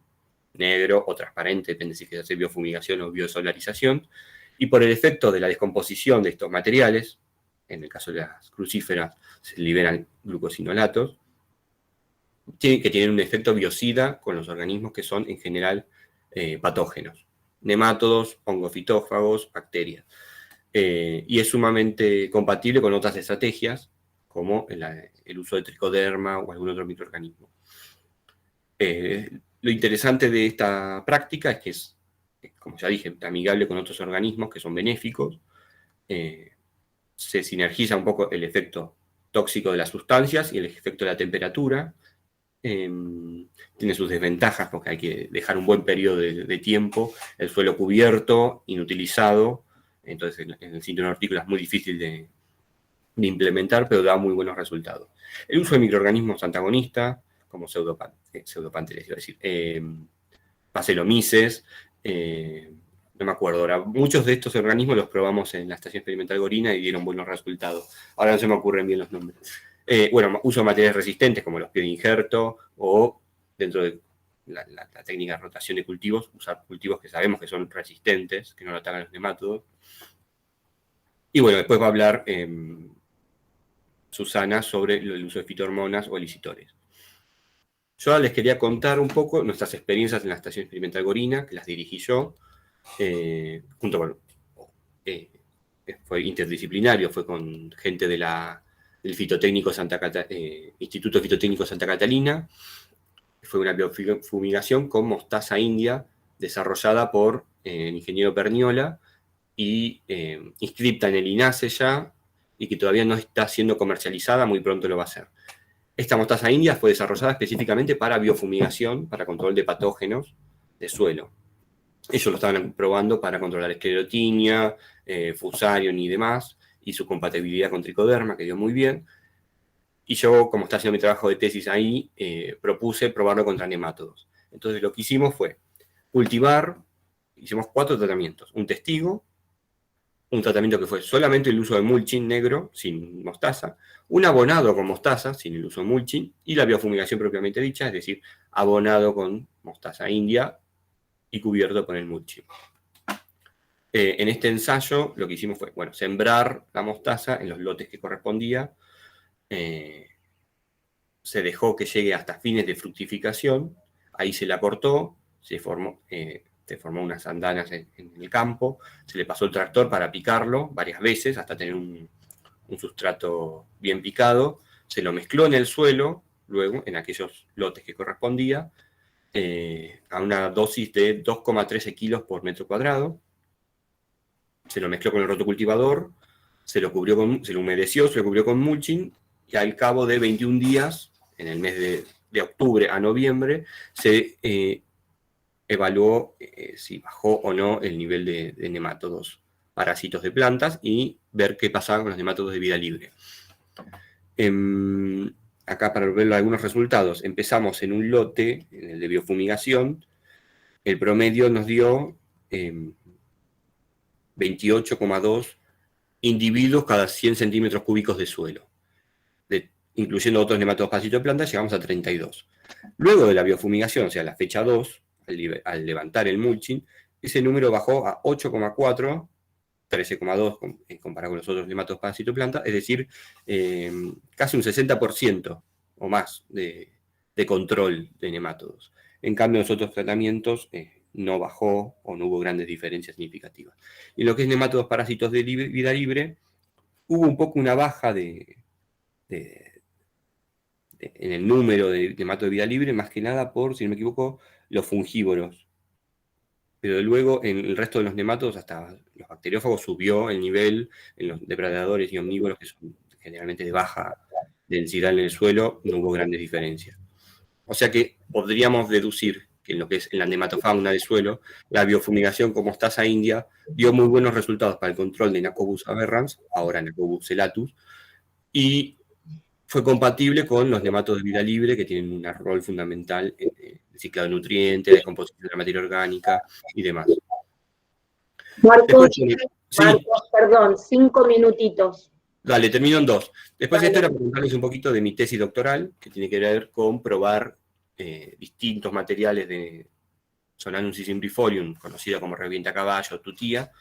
negro o transparente, depende si se hace biofumigación o biosolarización, y por el efecto de la descomposición de estos materiales, en el caso de las crucíferas se liberan glucosinolatos, que tienen un efecto biocida con los organismos que son en general patógenos, nemátodos, hongofitófagos, bacterias. Y es sumamente compatible con otras estrategias, como el uso de tricoderma o algún otro microorganismo. Lo interesante de esta práctica es que es, como ya dije, amigable con otros organismos que son benéficos. Se sinergiza un poco el efecto tóxico de las sustancias y el efecto de la temperatura. Tiene sus desventajas porque hay que dejar un buen periodo de tiempo, el suelo cubierto, inutilizado, entonces en el cinturón hortícola es muy difícil de implementar, pero da muy buenos resultados. El uso de microorganismos antagonistas, como pseudopánteres, iba a decir, Pacelomices, no me acuerdo ahora, muchos de estos organismos los probamos en la Estación Experimental Gorina y dieron buenos resultados. Ahora no se me ocurren bien los nombres. Bueno, uso de materiales resistentes como los pies de injerto o dentro de la técnica de rotación de cultivos, usar cultivos que sabemos que son resistentes, que no lo atacan los nemátodos. Y bueno, después va a hablar Susana sobre el uso de fitohormonas o elicitores. Yo ahora les quería contar un poco nuestras experiencias en la Estación Experimental Gorina, que las dirigí yo, junto con... fue interdisciplinario, fue con gente del Fitotécnico Instituto Fitotécnico Santa Catalina. Fue una biofumigación con mostaza india desarrollada por el ingeniero Perniola y inscripta en el INASE ya, y que todavía no está siendo comercializada, muy pronto lo va a ser. Esta mostaza india fue desarrollada específicamente para biofumigación, para control de patógenos de suelo. Ellos lo estaban probando para controlar esclerotinia, fusarium y demás, y su compatibilidad con tricoderma, que dio muy bien. Y yo, como estaba haciendo mi trabajo de tesis ahí, propuse probarlo contra nemátodos. Entonces lo que hicimos fue cultivar, hicimos 4 tratamientos. Un testigo, un tratamiento que fue solamente el uso de mulching negro, sin mostaza, un abonado con mostaza, sin el uso de mulching, y la biofumigación propiamente dicha, es decir, abonado con mostaza india y cubierto con el mulching. En este ensayo lo que hicimos fue, bueno, sembrar la mostaza en los lotes que correspondía, se dejó que llegue hasta fines de fructificación, ahí se la cortó, se formó unas andanas en el campo, se le pasó el tractor para picarlo varias veces hasta tener un sustrato bien picado, se lo mezcló en el suelo, luego en aquellos lotes que correspondía, a una dosis de 2,13 kilos por metro cuadrado, se lo mezcló con el rotocultivador, se lo humedeció, se lo cubrió con mulching, y al cabo de 21 días, en el mes de octubre a noviembre, se evaluó si bajó o no el nivel de nemátodos parásitos de plantas y ver qué pasaba con los nemátodos de vida libre. Acá para ver algunos resultados, empezamos en un lote, en el de biofumigación, el promedio nos dio 28,2 individuos cada 100 centímetros cúbicos de suelo. Incluyendo otros nematodos parásitos de plantas, llegamos a 32. Luego de la biofumigación, o sea, la fecha 2, al levantar el mulching, ese número bajó a 8,4, 13,2 comparado con los otros nematodos parásitos de plantas, es decir, casi un 60% o más de control de nemátodos. En cambio, en los otros tratamientos no bajó o no hubo grandes diferencias significativas. Y en lo que es nematodos parásitos de vida libre, hubo un poco una baja en el número de nematodos de vida libre, más que nada por, si no me equivoco, los fungívoros. Pero luego en el resto de los nemátodos, hasta los bacteriófagos, subió el nivel en los depredadores y omnívoros, que son generalmente de baja densidad en el suelo, no hubo grandes diferencias. O sea que podríamos deducir que en lo que es en la nematofauna de suelo, la biofumigación con mostaza india dio muy buenos resultados para el control de Nacobus aberrans, ahora Nacobus celatus, y fue compatible con los nematodos de vida libre, que tienen un rol fundamental en el ciclado de nutrientes, la descomposición de la materia orgánica y demás. Marcos, sí. Marcos, perdón, 5 minutitos. Dale, termino en 2. Después de esto era preguntarles un poquito de mi tesis doctoral, que tiene que ver con probar distintos materiales de Solanus cimbrifolium, conocida como revienta caballo o tutía,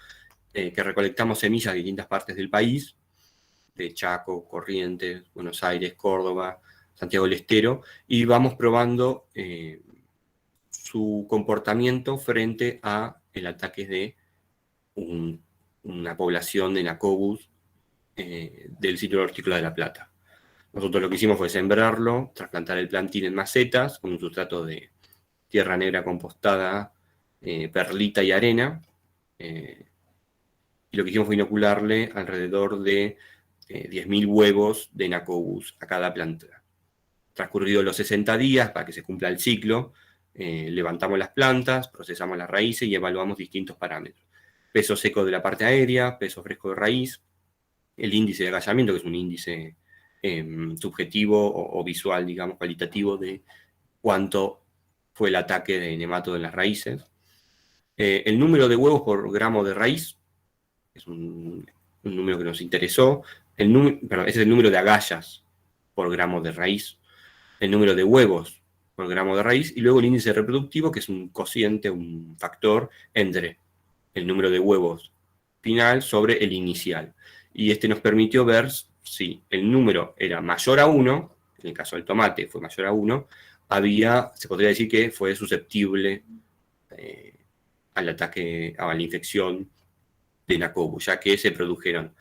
que recolectamos semillas de distintas partes del país, de Chaco, Corrientes, Buenos Aires, Córdoba, Santiago del Estero, y vamos probando su comportamiento frente a el ataque de una población de Nacobus del sitio hortícola de La Plata. Nosotros lo que hicimos fue sembrarlo, trasplantar el plantín en macetas con un sustrato de tierra negra compostada, perlita y arena, y lo que hicimos fue inocularle alrededor de 10.000 huevos de Nacobus a cada planta. Transcurridos los 60 días, para que se cumpla el ciclo, levantamos las plantas, procesamos las raíces y evaluamos distintos parámetros. Peso seco de la parte aérea, peso fresco de raíz, el índice de agallamiento, que es un índice subjetivo o visual, digamos, cualitativo, de cuánto fue el ataque de nematodo en las raíces. El número de huevos por gramo de raíz, es un número que nos interesó. Ese es el número de agallas por gramo de raíz. El número de huevos por gramo de raíz. Y luego el índice reproductivo, que es un cociente, un factor entre el número de huevos final sobre el inicial. Y este nos permitió ver si el número era mayor a 1, en el caso del tomate fue mayor a 1, se podría decir que fue susceptible al ataque, a la infección de Nacobus, ya que se produjeron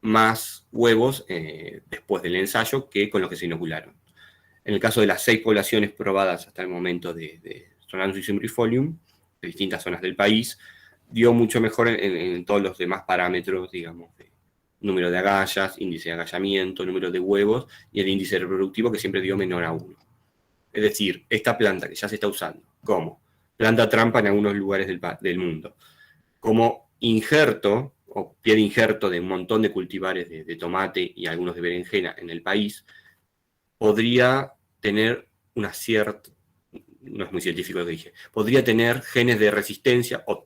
más huevos después del ensayo que con los que se inocularon. En el caso de las 6 poblaciones probadas hasta el momento de Solanus cimbrifolium, de distintas zonas del país, dio mucho mejor en todos los demás parámetros, digamos, de número de agallas, índice de agallamiento, número de huevos y el índice reproductivo, que siempre dio menor a 1. Es decir, esta planta que ya se está usando como planta trampa en algunos lugares del mundo, como injerto o pie de injerto de un montón de cultivares de tomate y algunos de berenjena en el país, podría tener una cierta, no es muy científico lo que dije, podría tener genes de resistencia o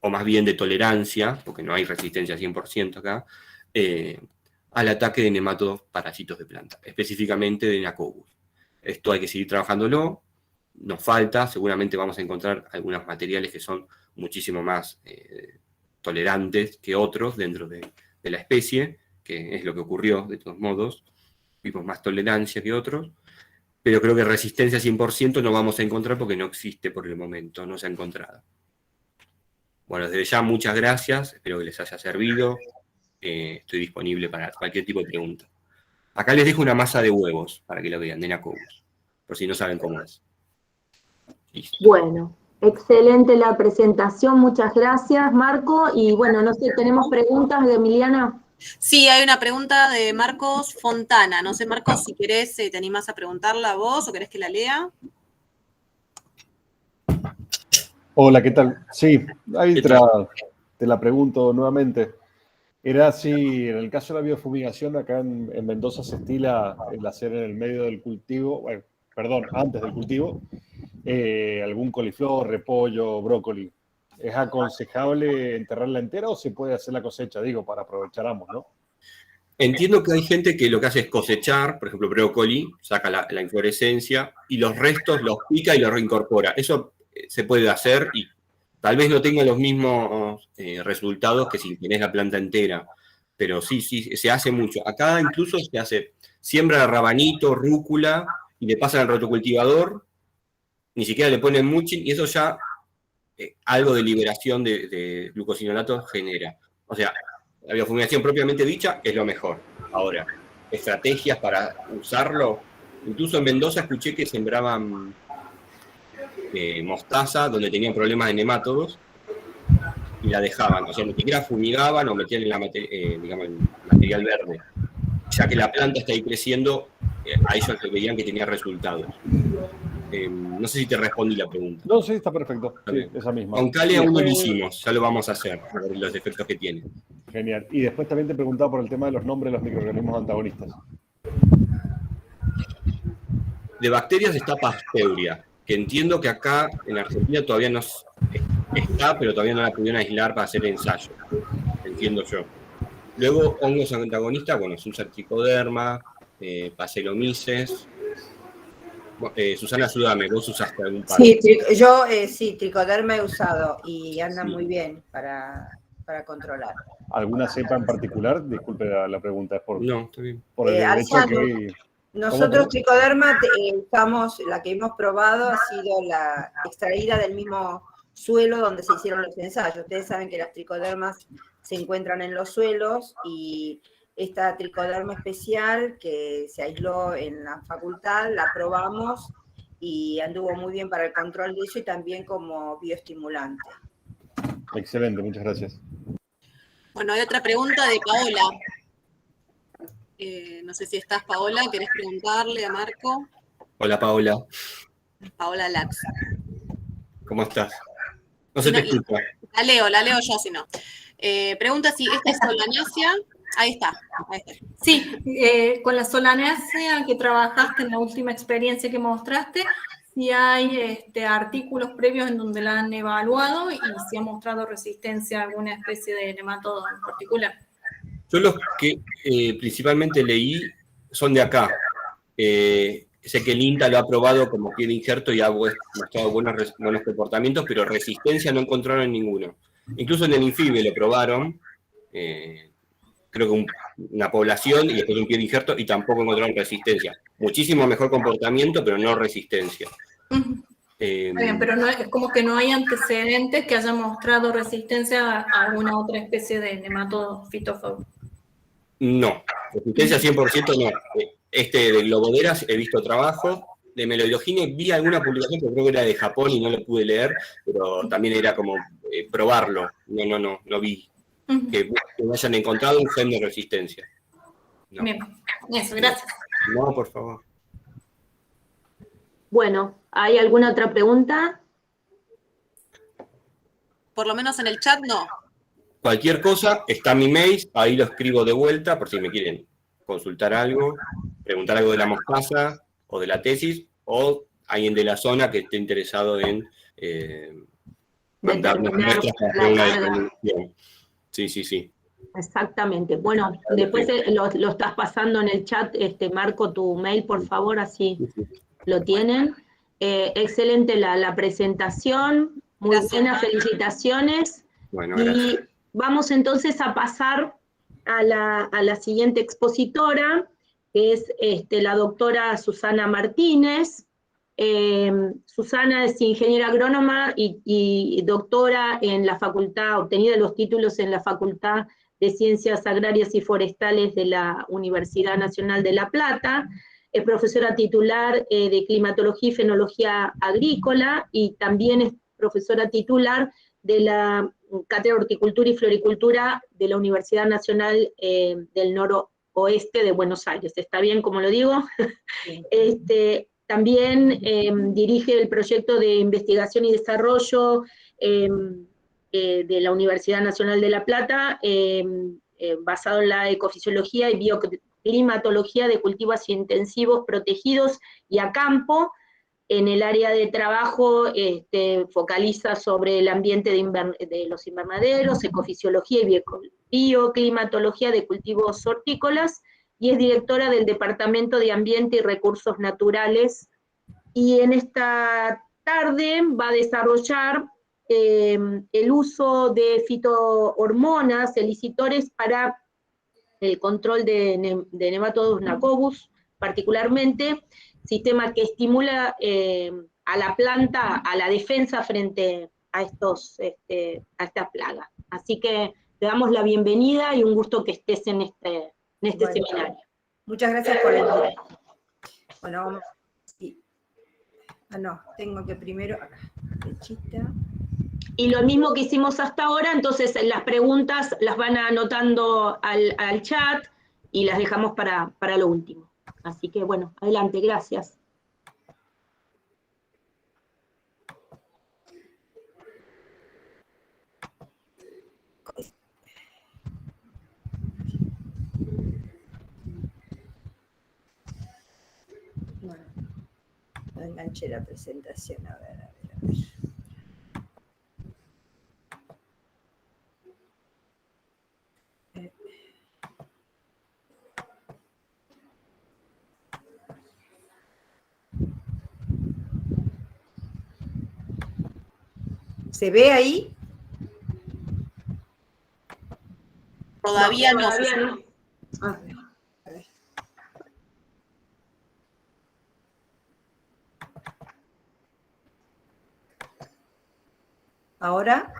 más bien de tolerancia, porque no hay resistencia 100% acá, al ataque de nematodos parásitos de planta, específicamente de Nacobus. Esto hay que seguir trabajándolo, nos falta, seguramente vamos a encontrar algunos materiales que son muchísimo más tolerantes que otros dentro de la especie, que es lo que ocurrió de todos modos, vimos más tolerancia que otros, pero creo que resistencia 100% no vamos a encontrar porque no existe por el momento, no se ha encontrado. Bueno, desde ya muchas gracias, espero que les haya servido. Estoy disponible para cualquier tipo de pregunta. Acá les dejo una masa de huevos para que lo vean, de Nacobus, por si no saben cómo es. Listo. Bueno, excelente la presentación, muchas gracias, Marco. Y bueno, no sé, ¿tenemos preguntas de Emiliana? Sí, hay una pregunta de Marcos Fontana. No sé, Marcos, si querés, te animás a preguntarla a vos o querés que la lea. Hola, ¿qué tal? Sí, ahí te la pregunto nuevamente. Era si en el caso de la biofumigación, acá en Mendoza se estila el hacer en el medio del cultivo, bueno, perdón, antes del cultivo, algún coliflor, repollo, brócoli. ¿Es aconsejable enterrarla entera o se puede hacer la cosecha? Digo, para aprovechar ambos, ¿no? Entiendo que hay gente que lo que hace es cosechar, por ejemplo, brócoli, saca la inflorescencia y los restos los pica y los reincorpora. Eso se puede hacer y tal vez no tenga los mismos resultados que si tenés la planta entera, pero sí, se hace mucho. Acá incluso se hace siembra rabanito, rúcula, y le pasan al rotocultivador, ni siquiera le ponen mulching, y eso ya algo de liberación de glucosinolatos genera. O sea, la biofumigación propiamente dicha es lo mejor. Ahora, estrategias para usarlo, incluso en Mendoza escuché que sembraban mostaza donde tenían problemas de nemátodos y la dejaban, o sea, ni siquiera fumigaban o metían en digamos, el material verde. Ya que la planta está ahí creciendo, a ellos veían que tenía resultados. No sé si te respondí la pregunta. No, sí, está perfecto. Sí, esa misma. Con Kale Y aún no lo después- hicimos, ya lo vamos a hacer, a ver los efectos que tiene. Genial. Y después también te preguntaba por el tema de los nombres de los microorganismos antagonistas. De bacterias está Pasteuria, que entiendo que acá en Argentina todavía no está, pero todavía no la pudieron aislar para hacer ensayo. Entiendo yo. Luego, hongos antagonistas, bueno, Susa tricoderma, Pacelomyces. Susana, ayúdame, vos usaste algún par. Sí, yo sí, tricoderma he usado y anda Sí. muy bien para controlar. ¿Alguna cepa en particular? Disculpe la pregunta, es por, No, está bien. por el hecho Alzano. que... Nosotros ¿Cómo? tricoderma la que hemos probado ha sido la extraída del mismo suelo donde se hicieron los ensayos. Ustedes saben que las tricodermas se encuentran en los suelos y esta tricoderma especial que se aisló en la facultad la probamos y anduvo muy bien para el control de eso y también como bioestimulante. Excelente, muchas gracias. Bueno, hay otra pregunta de Paola. No sé si estás, Paola, ¿querés preguntarle a Marco? Hola, Paola. Paola Lax. ¿Cómo estás? No se te escucha. La leo yo, si no. Pregunta si esta es Solanaceae. Ahí está. Sí, con la Solanaceae que trabajaste en la última experiencia que mostraste, si hay artículos previos en donde la han evaluado y si ha mostrado resistencia a alguna especie de nematodo en particular. Yo los que principalmente leí son de acá. Sé que el INTA lo ha probado como pie de injerto y ha mostrado buenos comportamientos, pero resistencia no encontraron ninguno. Incluso en el Infibe lo probaron, creo que una población y después un pie de injerto y tampoco encontraron resistencia. Muchísimo mejor comportamiento, pero no resistencia. Bien, pero no, es como que no hay antecedentes que hayan mostrado resistencia a alguna otra especie de nematodo fitófago. No, resistencia 100% no. De Globoderas he visto trabajo. De Meloidogine vi alguna publicación que creo que era de Japón y no lo pude leer, pero también era como probarlo. No vi que hayan encontrado un gen de resistencia. No. Bien, eso, gracias. No, por favor. Bueno, ¿hay alguna otra pregunta? Por lo menos en el chat no. Cualquier cosa, está mi mail, ahí lo escribo de vuelta por si me quieren consultar algo, preguntar algo de la mostaza o de la tesis, o alguien de la zona que esté interesado en mandarnos muestras para hacer una determinación. Sí. Exactamente. Bueno, después lo estás pasando en el chat, Marco, tu mail, por favor, así lo tienen. Excelente la presentación, muy Gracias. buenas, felicitaciones. Bueno, gracias. Y vamos entonces a pasar a la siguiente expositora, que es la doctora Susana Martínez. Susana es ingeniera agrónoma y doctora en la facultad, obtenida los títulos en la Facultad de Ciencias Agrarias y Forestales de la Universidad Nacional de La Plata. Es profesora titular de Climatología y Fenología Agrícola y también es profesora titular de la Cátedra de Horticultura y Floricultura de la Universidad Nacional del Noroeste de Buenos Aires. ¿Está bien como lo digo? Sí. También dirige el proyecto de investigación y desarrollo de la Universidad Nacional de La Plata, basado en la ecofisiología y bioclimatología de cultivos intensivos protegidos y a campo. En el área de trabajo focaliza sobre el ambiente de los invernaderos, ecofisiología y bioclimatología de cultivos hortícolas, y es directora del Departamento de Ambiente y Recursos Naturales, y en esta tarde va a desarrollar el uso de fitohormonas, elicitores para el control de nematodos Nacobus, particularmente, sistema que estimula a la planta, a la defensa frente a estas plagas. Así que te damos la bienvenida y un gusto que estés en este seminario. Muchas gracias por la invitación. Bueno, vamos. Sí. No, tengo que primero, acá, flechita. Y lo mismo que hicimos hasta ahora, entonces las preguntas las van anotando al chat y las dejamos para lo último. Así que bueno, adelante, gracias. enganché la presentación, a ver, a ver, a ver. ¿Se ve ahí? Todavía no. Todavía no. A ver. ¿Ahora?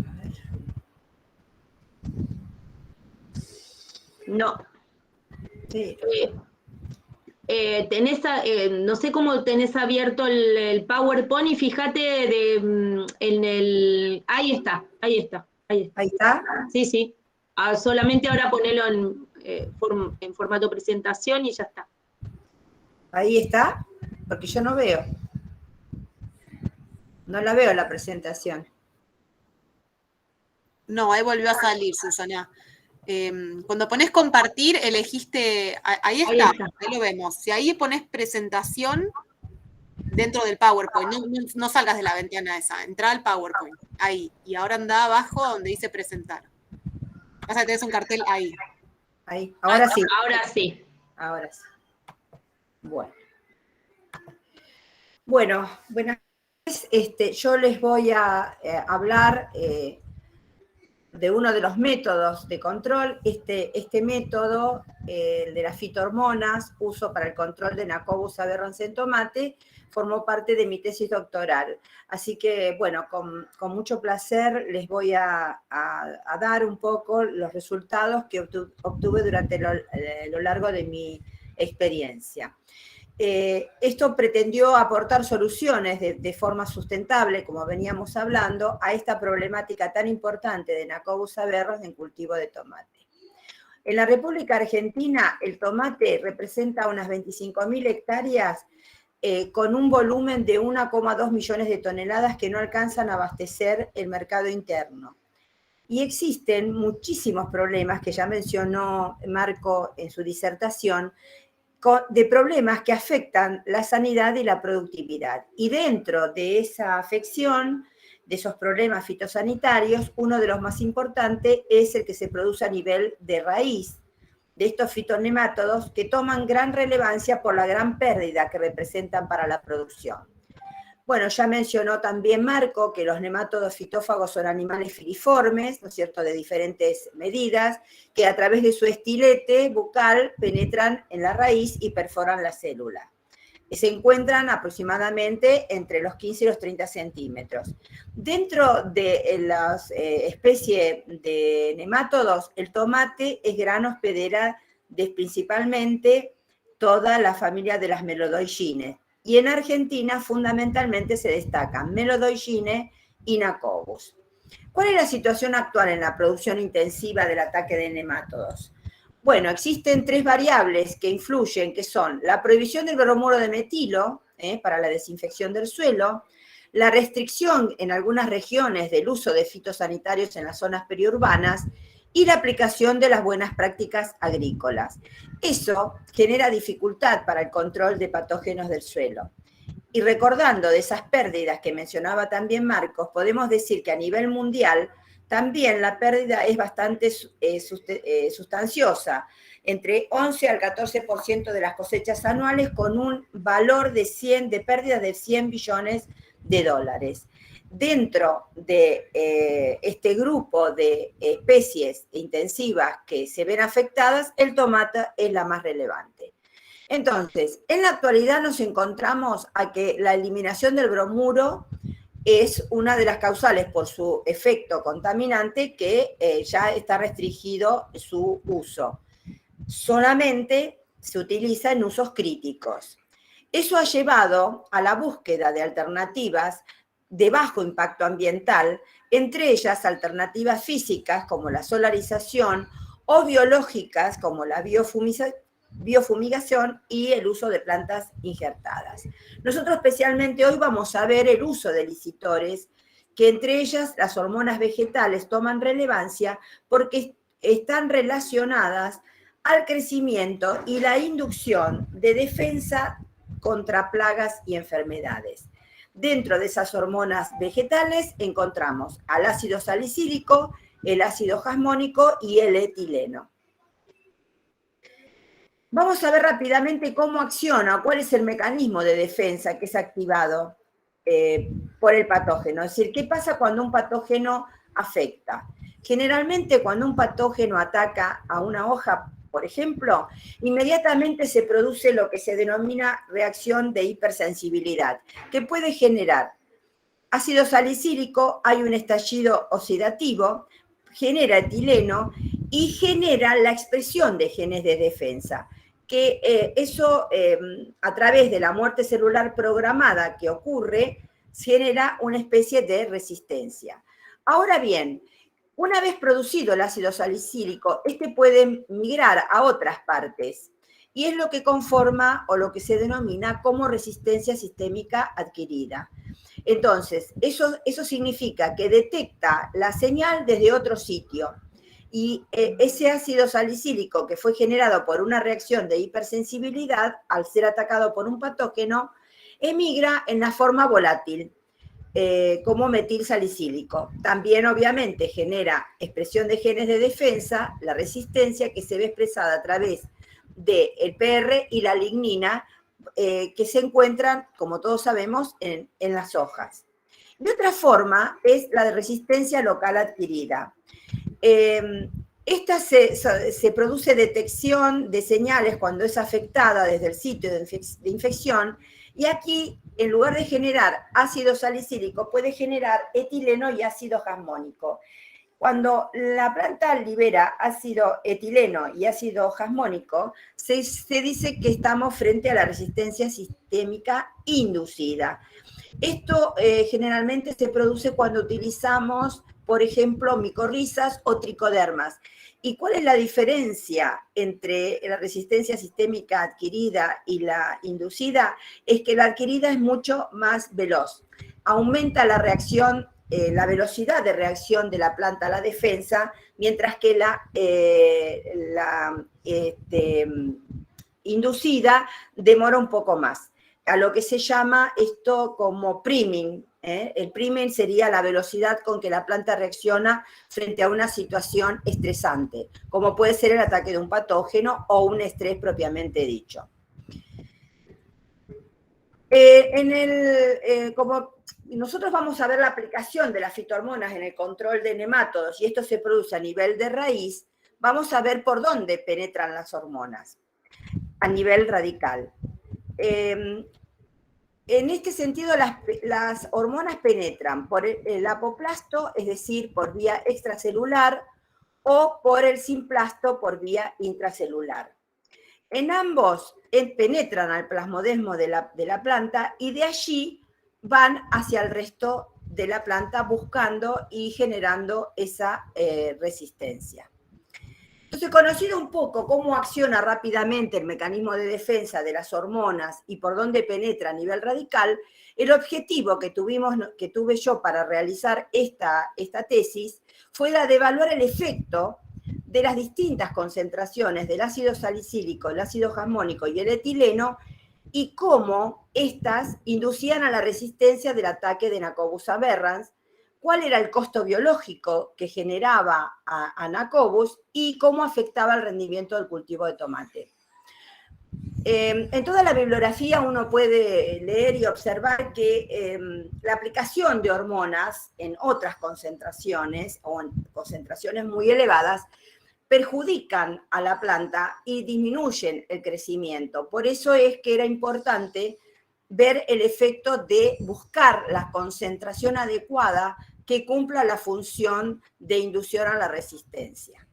A ver. No. Sí. No sé cómo tenés abierto el PowerPoint y fíjate en el... Ahí está. ¿Ahí está? Sí, sí. Solamente ahora ponelo en formato presentación y ya está. ¿Ahí está? Porque yo no veo. No la veo la presentación. No, ahí volvió a salir, Susana. Cuando pones compartir, elegiste, ahí está, ahí lo vemos. Si ahí pones presentación dentro del PowerPoint, no salgas de la ventana esa, entra al PowerPoint, ahí. Y ahora anda abajo donde dice presentar. Pasa que tenés un cartel ahí. Ahí, ahora sí. Ahora sí. Ahora sí. Bueno, buenas tardes. Yo les voy a hablar de uno de los métodos de control. Este método, el de las fitohormonas, uso para el control de Nacobus aberrans en tomate, formó parte de mi tesis doctoral. Así que, bueno, con mucho placer les voy a dar un poco los resultados que obtuve durante lo largo de mi experiencia. Esto pretendió aportar soluciones de forma sustentable, como veníamos hablando, a esta problemática tan importante de Nacobus aberrans en cultivo de tomate. En la República Argentina, el tomate representa unas 25.000 hectáreas con un volumen de 1,2 millones de toneladas que no alcanzan a abastecer el mercado interno. Y existen muchísimos problemas que ya mencionó Marco en su disertación, de problemas que afectan la sanidad y la productividad. Y dentro de esa afección, de esos problemas fitosanitarios, uno de los más importantes es el que se produce a nivel de raíz de estos fitonemátodos que toman gran relevancia por la gran pérdida que representan para la producción. Bueno, ya mencionó también Marco que los nemátodos fitófagos son animales filiformes, ¿no es cierto?, de diferentes medidas, que a través de su estilete bucal penetran en la raíz y perforan la célula. Se encuentran aproximadamente entre los 15 y los 30 centímetros. Dentro de las especies de nemátodos, el tomate es gran hospedera de principalmente toda la familia de las Melodoigines. Y en Argentina fundamentalmente se destacan Melodoigines y Nacobus. ¿Cuál es la situación actual en la producción intensiva del ataque de nemátodos? Bueno, existen 3 variables que influyen, que son la prohibición del bromuro de metilo para la desinfección del suelo, la restricción en algunas regiones del uso de fitosanitarios en las zonas periurbanas y la aplicación de las buenas prácticas agrícolas. Eso genera dificultad para el control de patógenos del suelo. Y recordando de esas pérdidas que mencionaba también Marcos, podemos decir que a nivel mundial también la pérdida es bastante sustanciosa, entre 11 al 14% de las cosechas anuales, con un valor de pérdidas de 100 billones de dólares. Dentro de este grupo de especies intensivas que se ven afectadas, el tomate es la más relevante. Entonces, en la actualidad nos encontramos a que la eliminación del bromuro es una de las causales por su efecto contaminante que ya está restringido su uso. Solamente se utiliza en usos críticos. Eso ha llevado a la búsqueda de alternativas de bajo impacto ambiental, entre ellas alternativas físicas como la solarización o biológicas como la biofumigación y el uso de plantas injertadas. Nosotros especialmente hoy vamos a ver el uso de licitores, que entre ellas las hormonas vegetales toman relevancia porque están relacionadas al crecimiento y la inducción de defensa contra plagas y enfermedades. Dentro de esas hormonas vegetales encontramos al ácido salicílico, el ácido jasmónico y el etileno. Vamos a ver rápidamente cómo acciona, cuál es el mecanismo de defensa que es activado por el patógeno. Es decir, ¿qué pasa cuando un patógeno afecta? Generalmente cuando un patógeno ataca a una hoja, por ejemplo, inmediatamente se produce lo que se denomina reacción de hipersensibilidad, que puede generar ácido salicílico, hay un estallido oxidativo, genera etileno y genera la expresión de genes de defensa, que eso a través de la muerte celular programada que ocurre, genera una especie de resistencia. Ahora bien, una vez producido el ácido salicílico, este puede migrar a otras partes y es lo que conforma o lo que se denomina como resistencia sistémica adquirida. Entonces, eso significa que detecta la señal desde otro sitio y ese ácido salicílico que fue generado por una reacción de hipersensibilidad al ser atacado por un patógeno, emigra en la forma volátil, como metilsalicílico. También, obviamente, genera expresión de genes de defensa, la resistencia que se ve expresada a través del PR y la lignina, que se encuentran, como todos sabemos, en las hojas. De otra forma, es la de resistencia local adquirida. Esta se produce detección de señales cuando es afectada desde el sitio de infección, y aquí, en lugar de generar ácido salicílico, puede generar etileno y ácido jasmónico. Cuando la planta libera ácido etileno y ácido jasmónico, se dice que estamos frente a la resistencia sistémica inducida. Esto generalmente se produce cuando utilizamos, por ejemplo, micorrizas o tricodermas. ¿Y cuál es la diferencia entre la resistencia sistémica adquirida y la inducida? Es que la adquirida es mucho más veloz. Aumenta la reacción, la velocidad de reacción de la planta a la defensa, mientras que la inducida demora un poco más. A lo que se llama esto como priming. El priming sería la velocidad con que la planta reacciona frente a una situación estresante, como puede ser el ataque de un patógeno o un estrés propiamente dicho. Como nosotros vamos a ver la aplicación de las fitohormonas en el control de nemátodos, y esto se produce a nivel de raíz, vamos a ver por dónde penetran las hormonas, a nivel radical. En este sentido, las hormonas penetran por el apoplasto, es decir, por vía extracelular, o por el simplasto, por vía intracelular. En ambos penetran al plasmodesmo de la planta y de allí van hacia el resto de la planta buscando y generando esa resistencia. Entonces, conocido un poco cómo acciona rápidamente el mecanismo de defensa de las hormonas y por dónde penetra a nivel radical, el objetivo que tuve yo para realizar esta tesis fue la de evaluar el efecto de las distintas concentraciones del ácido salicílico, el ácido jasmónico y el etileno, y cómo éstas inducían a la resistencia del ataque de Nacobus aberrans, cuál era el costo biológico que generaba a Nacobus y cómo afectaba el rendimiento del cultivo de tomate. En toda la bibliografía uno puede leer y observar que la aplicación de hormonas en otras concentraciones o en concentraciones muy elevadas perjudican a la planta y disminuyen el crecimiento. Por eso es que era importante ver el efecto de buscar la concentración adecuada que cumpla la función de inducción a la resistencia.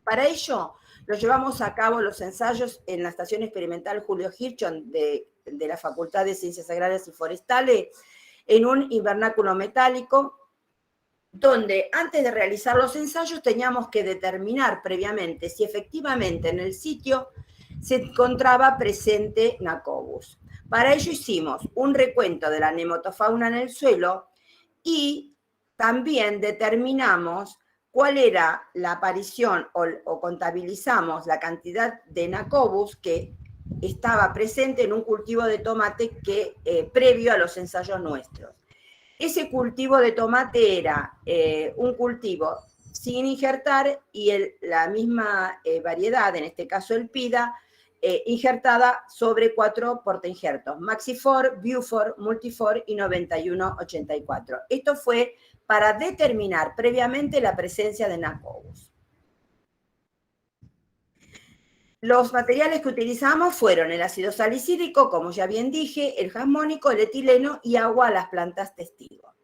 Para ello, lo llevamos a cabo los ensayos en la Estación Experimental Julio Hirschhorn de la Facultad de Ciencias Agrarias y Forestales, en un invernáculo metálico, donde antes de realizar los ensayos teníamos que determinar previamente si efectivamente en el sitio se encontraba presente Nacobus. Para ello hicimos un recuento de la nematofauna en el suelo y también determinamos cuál era la aparición o contabilizamos la cantidad de Nacobus que estaba presente en un cultivo de tomate que previo a los ensayos nuestros. Ese cultivo de tomate era un cultivo sin injertar y la misma variedad, en este caso el PIDA, injertada sobre 4 portainjertos, Maxifor, Beaufort, Multifor y 9184. Esto fue para determinar previamente la presencia de Nacobus. Los materiales que utilizamos fueron el ácido salicílico, como ya bien dije, el jasmónico, el etileno y agua a las plantas testigo.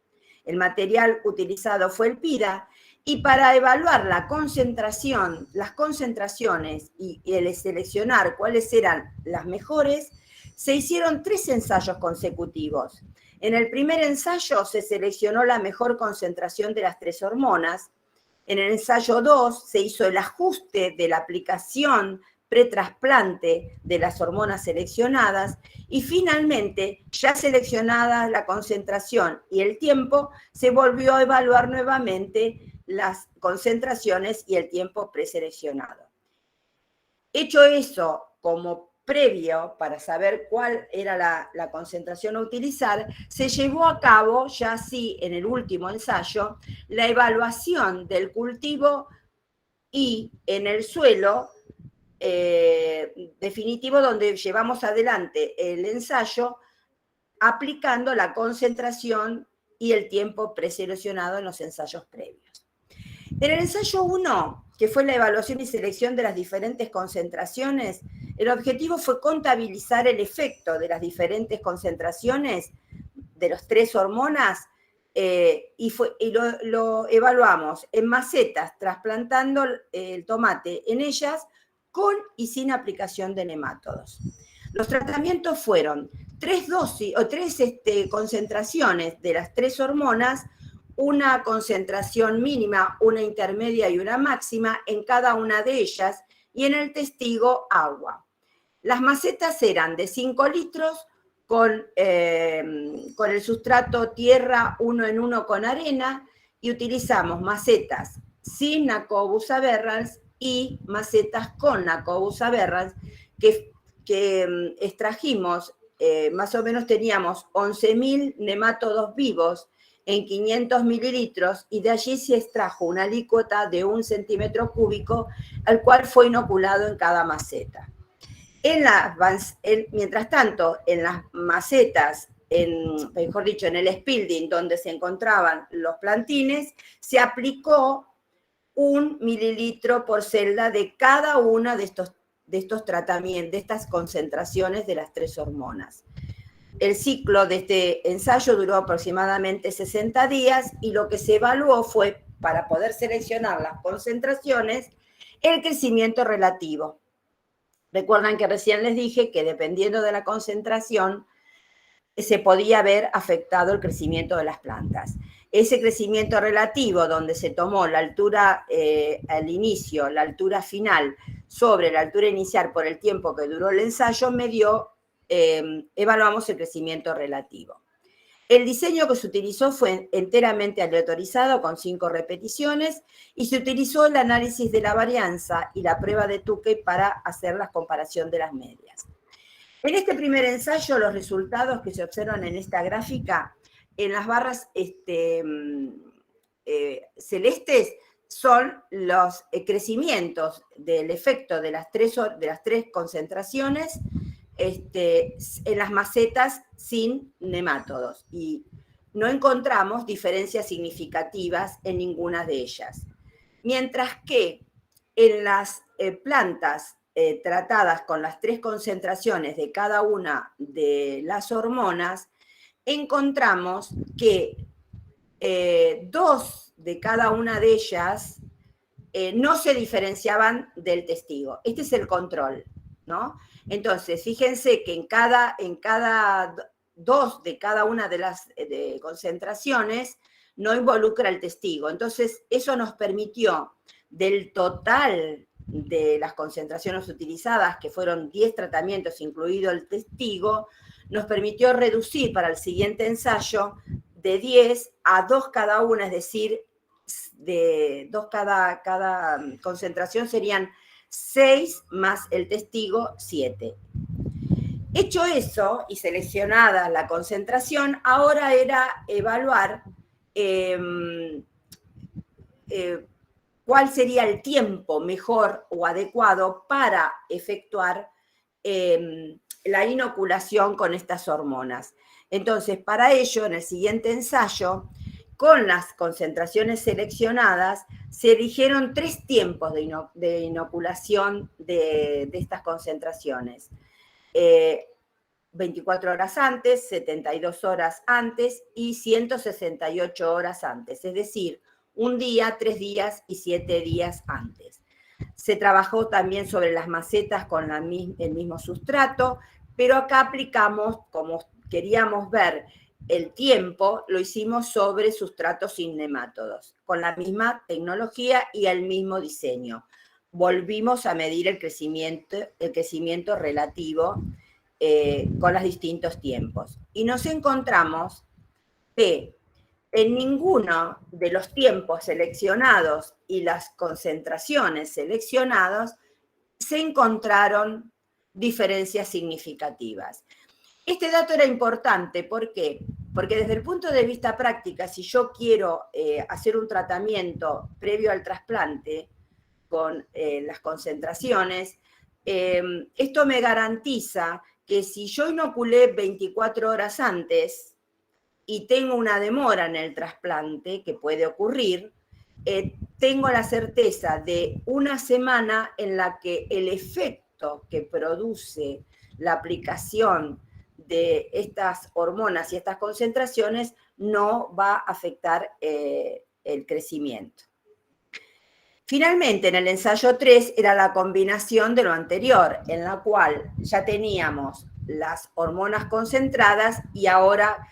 El material utilizado fue el PIDA, y para evaluar la concentración, las concentraciones y el seleccionar cuáles eran las mejores, se hicieron 3 ensayos consecutivos. En el primer ensayo se seleccionó la mejor concentración de las 3 hormonas. En el ensayo 2 se hizo el ajuste de la aplicación pretrasplante de las hormonas seleccionadas y finalmente, ya seleccionada la concentración y el tiempo, se volvió a evaluar nuevamente las concentraciones y el tiempo preseleccionado. Hecho eso como previo para saber cuál era la concentración a utilizar, se llevó a cabo, ya así en el último ensayo, la evaluación del cultivo y en el suelo definitivo donde llevamos adelante el ensayo aplicando la concentración y el tiempo preseleccionado en los ensayos previos. En el ensayo 1, que fue la evaluación y selección de las diferentes concentraciones, el objetivo fue contabilizar el efecto de las diferentes concentraciones de las 3 hormonas y lo evaluamos en macetas, trasplantando el tomate en ellas con y sin aplicación de nemátodos. Los tratamientos fueron 3 dosis o 3 concentraciones de las 3 hormonas, una concentración mínima, una intermedia y una máxima en cada una de ellas, y en el testigo agua. Las macetas eran de 5 litros con el sustrato tierra 1 en 1 con arena, y utilizamos macetas sin Nacobus aberrans y macetas con Nacobus aberrans que extrajimos, más o menos teníamos 11.000 nemátodos vivos en 500 mililitros y de allí se extrajo una alícuota de 1 centímetro cúbico al cual fue inoculado en cada maceta. Mientras tanto, en las macetas, mejor dicho, en el spilding donde se encontraban los plantines, se aplicó 1 mililitro por celda de cada una de estos tratamientos, de estas concentraciones de las 3 hormonas. El ciclo de este ensayo duró aproximadamente 60 días y lo que se evaluó fue, para poder seleccionar las concentraciones, el crecimiento relativo. Recuerdan que recién les dije que dependiendo de la concentración se podía ver afectado el crecimiento de las plantas. Ese crecimiento relativo donde se tomó la altura al inicio, la altura final sobre la altura inicial por el tiempo que duró el ensayo, evaluamos el crecimiento relativo. El diseño que se utilizó fue enteramente aleatorizado con 5 repeticiones y se utilizó el análisis de la varianza y la prueba de Tukey para hacer la comparación de las medias. En este primer ensayo, los resultados que se observan en esta gráfica, en las barras celestes, son los crecimientos del efecto de las tres concentraciones en las macetas sin nemátodos, y no encontramos diferencias significativas en ninguna de ellas. Mientras que en las plantas tratadas con las 3 concentraciones de cada una de las hormonas, encontramos que 2 de cada una de ellas no se diferenciaban del testigo. Este es el control, ¿no? Entonces, fíjense que en cada 2 de cada una de las concentraciones no involucra el testigo. Entonces, eso nos permitió, del total de las concentraciones utilizadas, que fueron 10 tratamientos, incluido el testigo, nos permitió reducir para el siguiente ensayo de 10 a 2 cada una, es decir, cada concentración serían 6 más el testigo, 7. Hecho eso y seleccionada la concentración, ahora era evaluar cuál sería el tiempo mejor o adecuado para efectuar la inoculación con estas hormonas. Entonces, para ello, en el siguiente ensayo, con las concentraciones seleccionadas, se eligieron 3 tiempos de inoculación de estas concentraciones. 24 horas antes, 72 horas antes y 168 horas antes, es decir, 1 día, 3 días y 7 días antes. Se trabajó también sobre las macetas con el mismo sustrato, pero acá aplicamos, como queríamos ver el tiempo, lo hicimos sobre sustratos sin nemátodos, con la misma tecnología y el mismo diseño. Volvimos a medir el crecimiento relativo con los distintos tiempos. Y nos encontramos que en ninguno de los tiempos seleccionados y las concentraciones seleccionadas se encontraron diferencias significativas. Este dato era importante, ¿por qué? Porque desde el punto de vista práctica, si yo quiero hacer un tratamiento previo al trasplante con las concentraciones, esto me garantiza que si yo inoculé 24 horas antes y tengo una demora en el trasplante, que puede ocurrir, tengo la certeza de 1 semana en la que el efecto que produce la aplicación de estas hormonas y estas concentraciones no va a afectar el crecimiento. Finalmente, en el ensayo 3 era la combinación de lo anterior, en la cual ya teníamos las hormonas concentradas y ahora,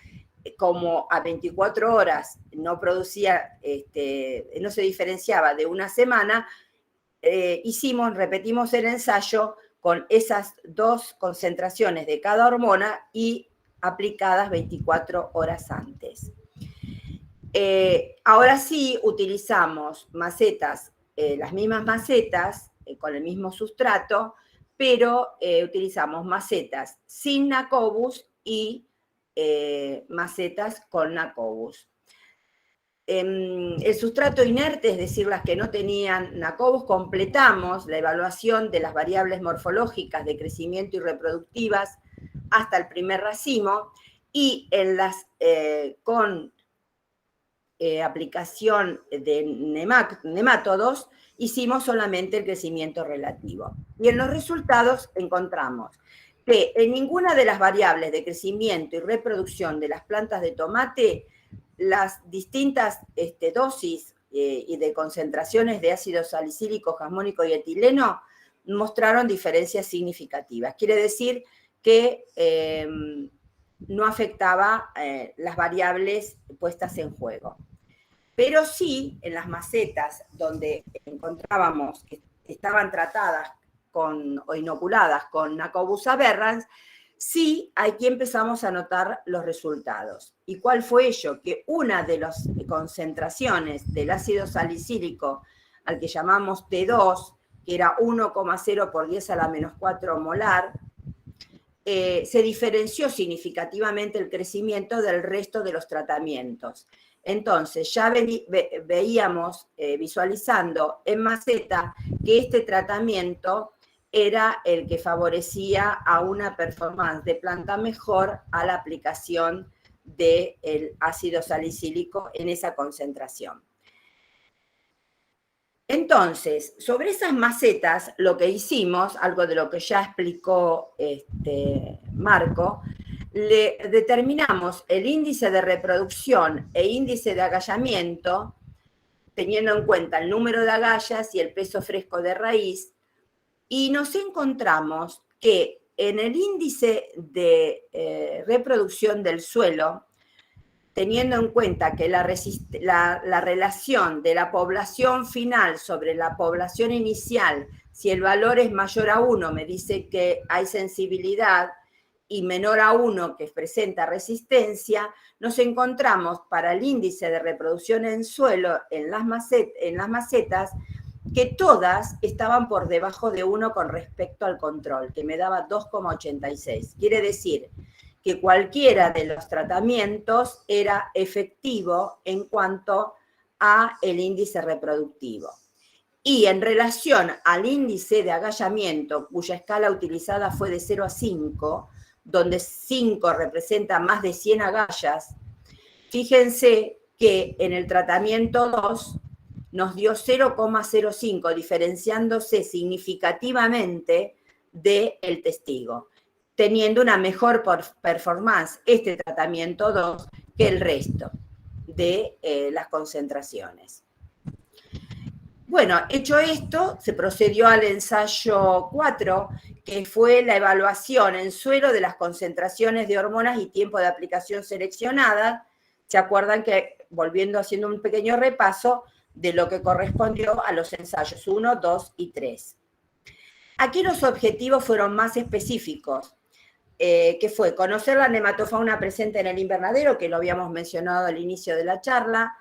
como a 24 horas no producía, no se diferenciaba de 1 semana, repetimos el ensayo con esas 2 concentraciones de cada hormona y aplicadas 24 horas antes. Ahora sí utilizamos macetas, las mismas macetas con el mismo sustrato, pero utilizamos macetas sin Nacobus y macetas con Nacobus. El sustrato inerte, es decir, las que no tenían Nacobus, completamos la evaluación de las variables morfológicas de crecimiento y reproductivas hasta el primer racimo, y en las con aplicación de nemátodos hicimos solamente el crecimiento relativo. Y en los resultados encontramos que en ninguna de las variables de crecimiento y reproducción de las plantas de tomate las distintas dosis y de concentraciones de ácido salicílico, jasmónico y etileno mostraron diferencias significativas. Quiere decir que no afectaba las variables puestas en juego. Pero sí, en las macetas donde encontrábamos que estaban tratadas o inoculadas con Nacobus aberrans, sí, aquí empezamos a notar los resultados. ¿Y cuál fue ello? Que una de las concentraciones del ácido salicílico, al que llamamos T2, que era 1,0 por 10 a la menos 4 molar, se diferenció significativamente el crecimiento del resto de los tratamientos. Entonces, ya veíamos, visualizando en maceta, que este tratamiento era el que favorecía a una performance de planta mejor a la aplicación del ácido salicílico en esa concentración. Entonces, sobre esas macetas, lo que hicimos, algo de lo que ya explicó Marco, le determinamos el índice de reproducción e índice de agallamiento, teniendo en cuenta el número de agallas y el peso fresco de raíz, y nos encontramos que en el índice de reproducción del suelo, teniendo en cuenta que la relación de la población final sobre la población inicial, si el valor es mayor a 1, me dice que hay sensibilidad, y menor a 1 que presenta resistencia, nos encontramos para el índice de reproducción en suelo en las macetas que todas estaban por debajo de 1 con respecto al control, que me daba 2,86. Quiere decir que cualquiera de los tratamientos era efectivo en cuanto a el índice reproductivo. Y en relación al índice de agallamiento, cuya escala utilizada fue de 0 a 5, donde 5 representa más de 100 agallas, fíjense que en el tratamiento 2 nos dio 0,05, diferenciándose significativamente del testigo, teniendo una mejor performance este tratamiento 2 que el resto de las concentraciones. Bueno, hecho esto, se procedió al ensayo 4, que fue la evaluación en suelo de las concentraciones de hormonas y tiempo de aplicación seleccionada. ¿Se acuerdan que, volviendo haciendo un pequeño repaso de lo que correspondió a los ensayos 1, 2 y 3? Aquí los objetivos fueron más específicos, que fue conocer la nematofauna presente en el invernadero, que lo habíamos mencionado al inicio de la charla,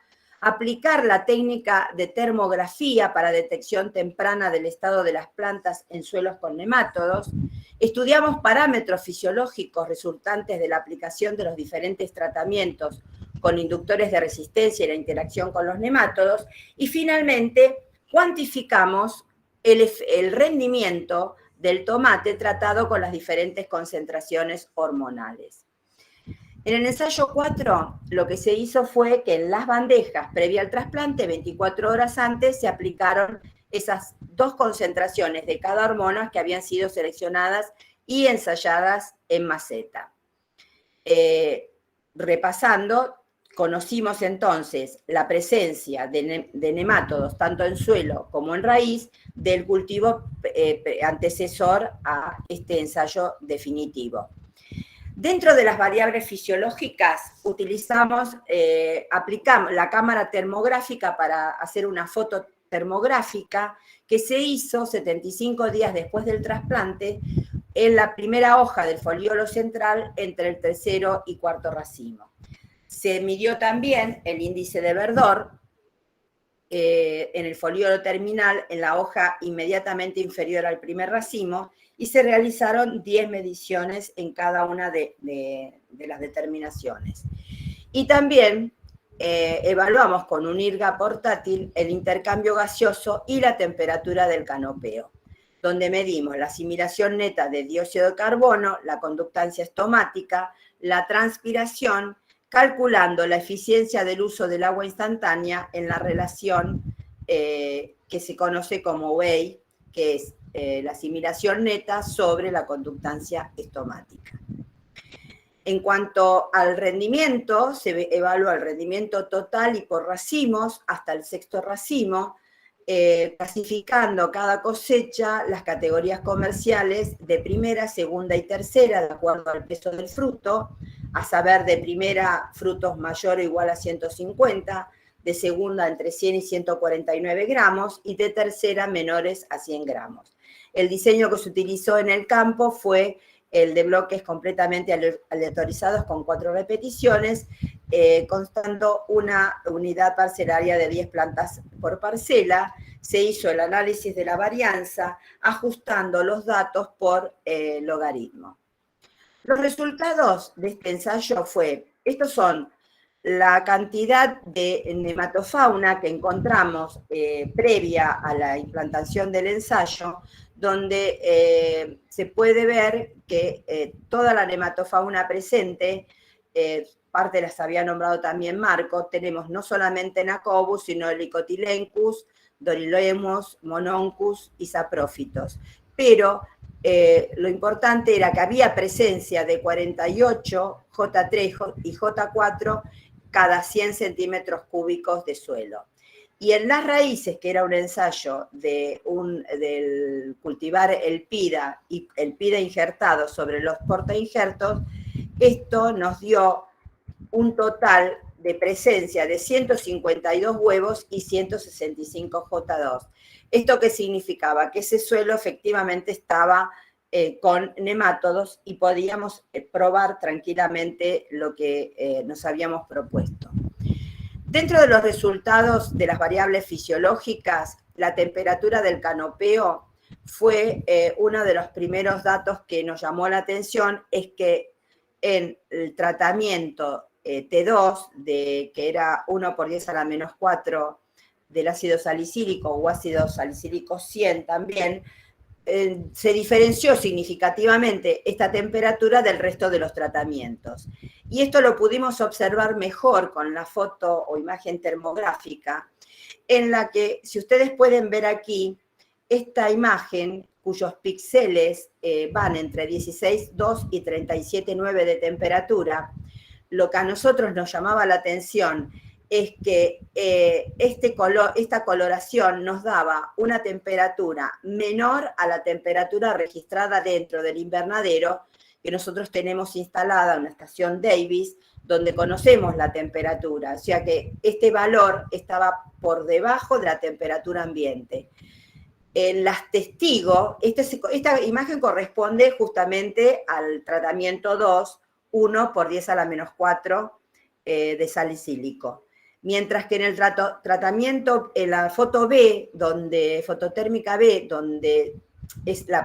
aplicar la técnica de termografía para detección temprana del estado de las plantas en suelos con nemátodos, estudiamos parámetros fisiológicos resultantes de la aplicación de los diferentes tratamientos con inductores de resistencia y la interacción con los nemátodos, y finalmente cuantificamos el rendimiento del tomate tratado con las diferentes concentraciones hormonales. En el ensayo 4, lo que se hizo fue que en las bandejas previa al trasplante, 24 horas antes, se aplicaron esas 2 concentraciones de cada hormona que habían sido seleccionadas y ensayadas en maceta. Repasando, conocimos entonces la presencia de nemátodos tanto en suelo como en raíz del cultivo antecesor a este ensayo definitivo. Dentro de las variables fisiológicas aplicamos la cámara termográfica para hacer una foto termográfica que se hizo 75 días después del trasplante en la primera hoja del foliolo central entre el tercero y cuarto racimo. Se midió también el índice de verdor en el foliolo terminal en la hoja inmediatamente inferior al primer racimo y se realizaron 10 mediciones en cada una de las determinaciones. Y también evaluamos con un IRGA portátil el intercambio gaseoso y la temperatura del canopeo, donde medimos la asimilación neta de dióxido de carbono, la conductancia estomática, la transpiración, calculando la eficiencia del uso del agua instantánea en la relación que se conoce como WEI, que es la asimilación neta sobre la conductancia estomática. En cuanto al rendimiento, se evalúa el rendimiento total y por racimos hasta el sexto racimo, clasificando cada cosecha las categorías comerciales de primera, segunda y tercera, de acuerdo al peso del fruto, a saber, de primera, frutos mayor o igual a 150, de segunda entre 100 y 149 gramos, y de tercera menores a 100 gramos. El diseño que se utilizó en el campo fue el de bloques completamente aleatorizados con 4 repeticiones, constando una unidad parcelaria de 10 plantas por parcela. Se hizo el análisis de la varianza, ajustando los datos por logaritmo. Los resultados de este ensayo estos son la cantidad de nematofauna que encontramos previa a la implantación del ensayo, donde se puede ver que toda la nematofauna presente, parte las había nombrado también Marco, tenemos no solamente Nacobus, sino Helicotylencus, Doryloemus, Mononcus y Saprófitos. Pero lo importante era que había presencia de 48 J3 y J4 cada 100 centímetros cúbicos de suelo. Y en las raíces, que era un ensayo del cultivar el PIDA y el PIDA injertado sobre los portainjertos, esto nos dio un total de presencia de 152 huevos y 165 J2. ¿Esto qué significaba? Que ese suelo efectivamente estaba con nemátodos y podíamos probar tranquilamente lo que nos habíamos propuesto. Dentro de los resultados de las variables fisiológicas, la temperatura del canopeo fue uno de los primeros datos que nos llamó la atención, es que en el tratamiento T2, que era 1 por 10 a la menos 4 del ácido salicílico o ácido salicílico 100 también, se diferenció significativamente esta temperatura del resto de los tratamientos. Y esto lo pudimos observar mejor con la foto o imagen termográfica, en la que, si ustedes pueden ver aquí, esta imagen, cuyos píxeles van entre 16,2 y 37,9 de temperatura, lo que a nosotros nos llamaba la atención es que esta coloración nos daba una temperatura menor a la temperatura registrada dentro del invernadero que nosotros tenemos instalada en la estación Davis, donde conocemos la temperatura. O sea que este valor estaba por debajo de la temperatura ambiente. En las testigos, esta imagen corresponde justamente al tratamiento 2, 1 por 10 a la menos 4 de salicílico. Mientras que en el tratamiento, en la foto B, fototérmica B, donde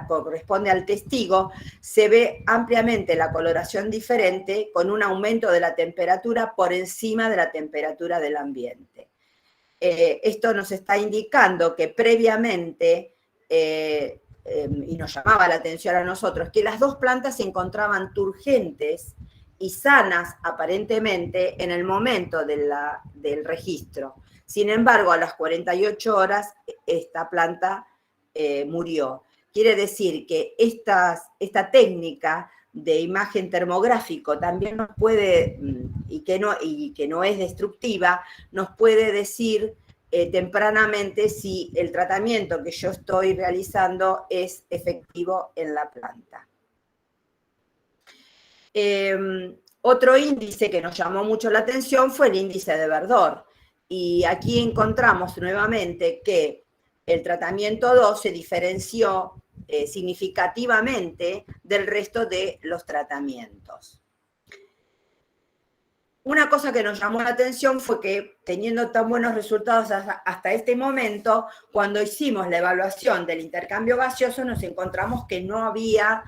corresponde al testigo, se ve ampliamente la coloración diferente con un aumento de la temperatura por encima de la temperatura del ambiente. Esto nos está indicando que previamente, y nos llamaba la atención a nosotros, que las dos plantas se encontraban turgentes y sanas aparentemente en el momento del registro. Sin embargo, a las 48 horas esta planta murió. Quiere decir que esta técnica de imagen termográfico también nos puede, y que no es destructiva, nos puede decir tempranamente si el tratamiento que yo estoy realizando es efectivo en la planta. Otro índice que nos llamó mucho la atención fue el índice de verdor. Y aquí encontramos nuevamente que el tratamiento 2 se diferenció significativamente del resto de los tratamientos. Una cosa que nos llamó la atención fue que, teniendo tan buenos resultados hasta este momento, cuando hicimos la evaluación del intercambio gaseoso, nos encontramos que no había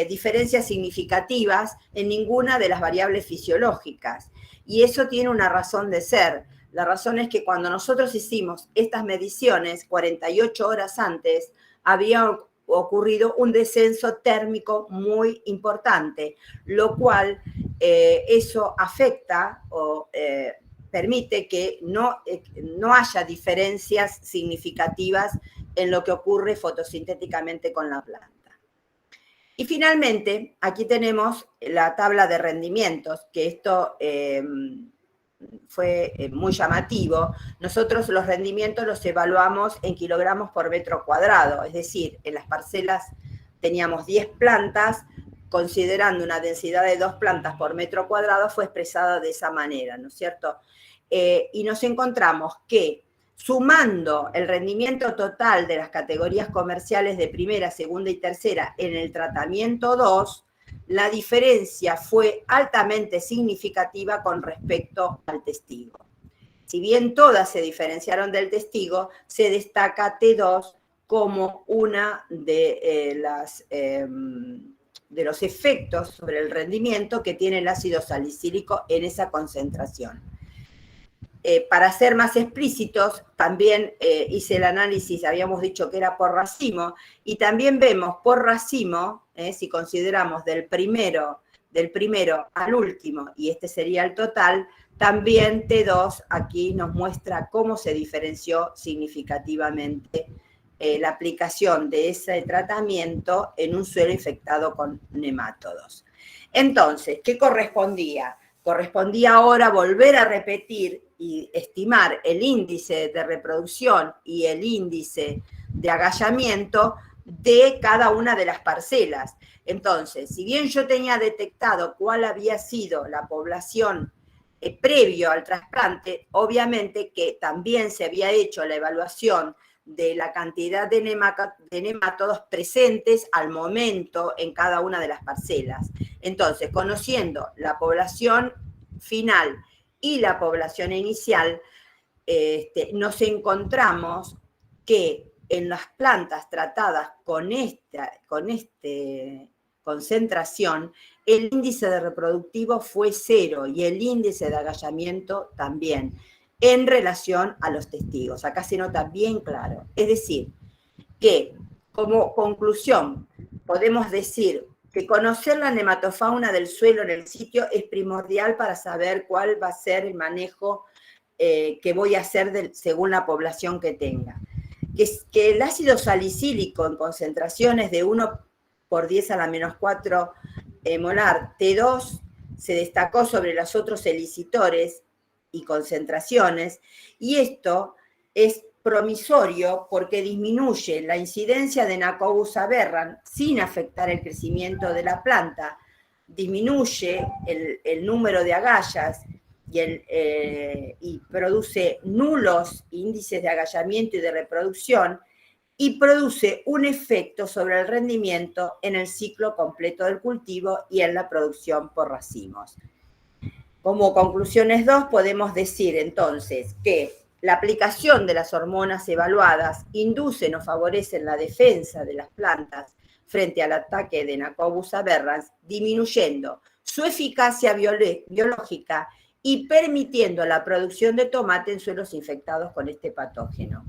diferencias significativas en ninguna de las variables fisiológicas. Y eso tiene una razón de ser. La razón es que cuando nosotros hicimos estas mediciones, 48 horas antes, había ocurrido un descenso térmico muy importante, lo cual eso afecta o permite que no haya diferencias significativas en lo que ocurre fotosintéticamente con la planta. Y finalmente, aquí tenemos la tabla de rendimientos, que esto fue muy llamativo. Nosotros los rendimientos los evaluamos en kilogramos por metro cuadrado, es decir, en las parcelas teníamos 10 plantas, considerando una densidad de 2 plantas por metro cuadrado, fue expresada de esa manera, ¿no es cierto? Y nos encontramos que, sumando el rendimiento total de las categorías comerciales de primera, segunda y tercera en el tratamiento 2, la diferencia fue altamente significativa con respecto al testigo. Si bien todas se diferenciaron del testigo, se destaca T2 como una de los efectos sobre el rendimiento que tiene el ácido salicílico en esa concentración. Para ser más explícitos, también hice el análisis, habíamos dicho que era por racimo, y también vemos por racimo, si consideramos del primero al último, y este sería el total, también T2 aquí nos muestra cómo se diferenció significativamente la aplicación de ese tratamiento en un suelo infectado con nemátodos. Entonces, ¿qué correspondía? Correspondía ahora volver a repetir y estimar el índice de reproducción y el índice de agallamiento de cada una de las parcelas. Entonces, si bien yo tenía detectado cuál había sido la población previo al trasplante, obviamente que también se había hecho la evaluación de la cantidad de nemátodos presentes al momento en cada una de las parcelas. Entonces, conociendo la población final y la población inicial, nos encontramos que en las plantas tratadas con esta concentración, el índice de reproductivo fue 0 y el índice de agallamiento también, en relación a los testigos. Acá se nota bien claro. Es decir, que como conclusión podemos decir que conocer la nematofauna del suelo en el sitio es primordial para saber cuál va a ser el manejo que voy a hacer según la población que tenga. Que el ácido salicílico en concentraciones de 1 por 10 a la menos 4 molar T2 se destacó sobre los otros elicitores y concentraciones, y esto es promisorio porque disminuye la incidencia de Nacobus aberrans sin afectar el crecimiento de la planta, disminuye el número de agallas y produce nulos índices de agallamiento y de reproducción, y produce un efecto sobre el rendimiento en el ciclo completo del cultivo y en la producción por racimos. Como conclusiones 2, podemos decir entonces que la aplicación de las hormonas evaluadas inducen o favorecen la defensa de las plantas frente al ataque de Nacobus aberrans, disminuyendo su eficacia biológica y permitiendo la producción de tomate en suelos infectados con este patógeno.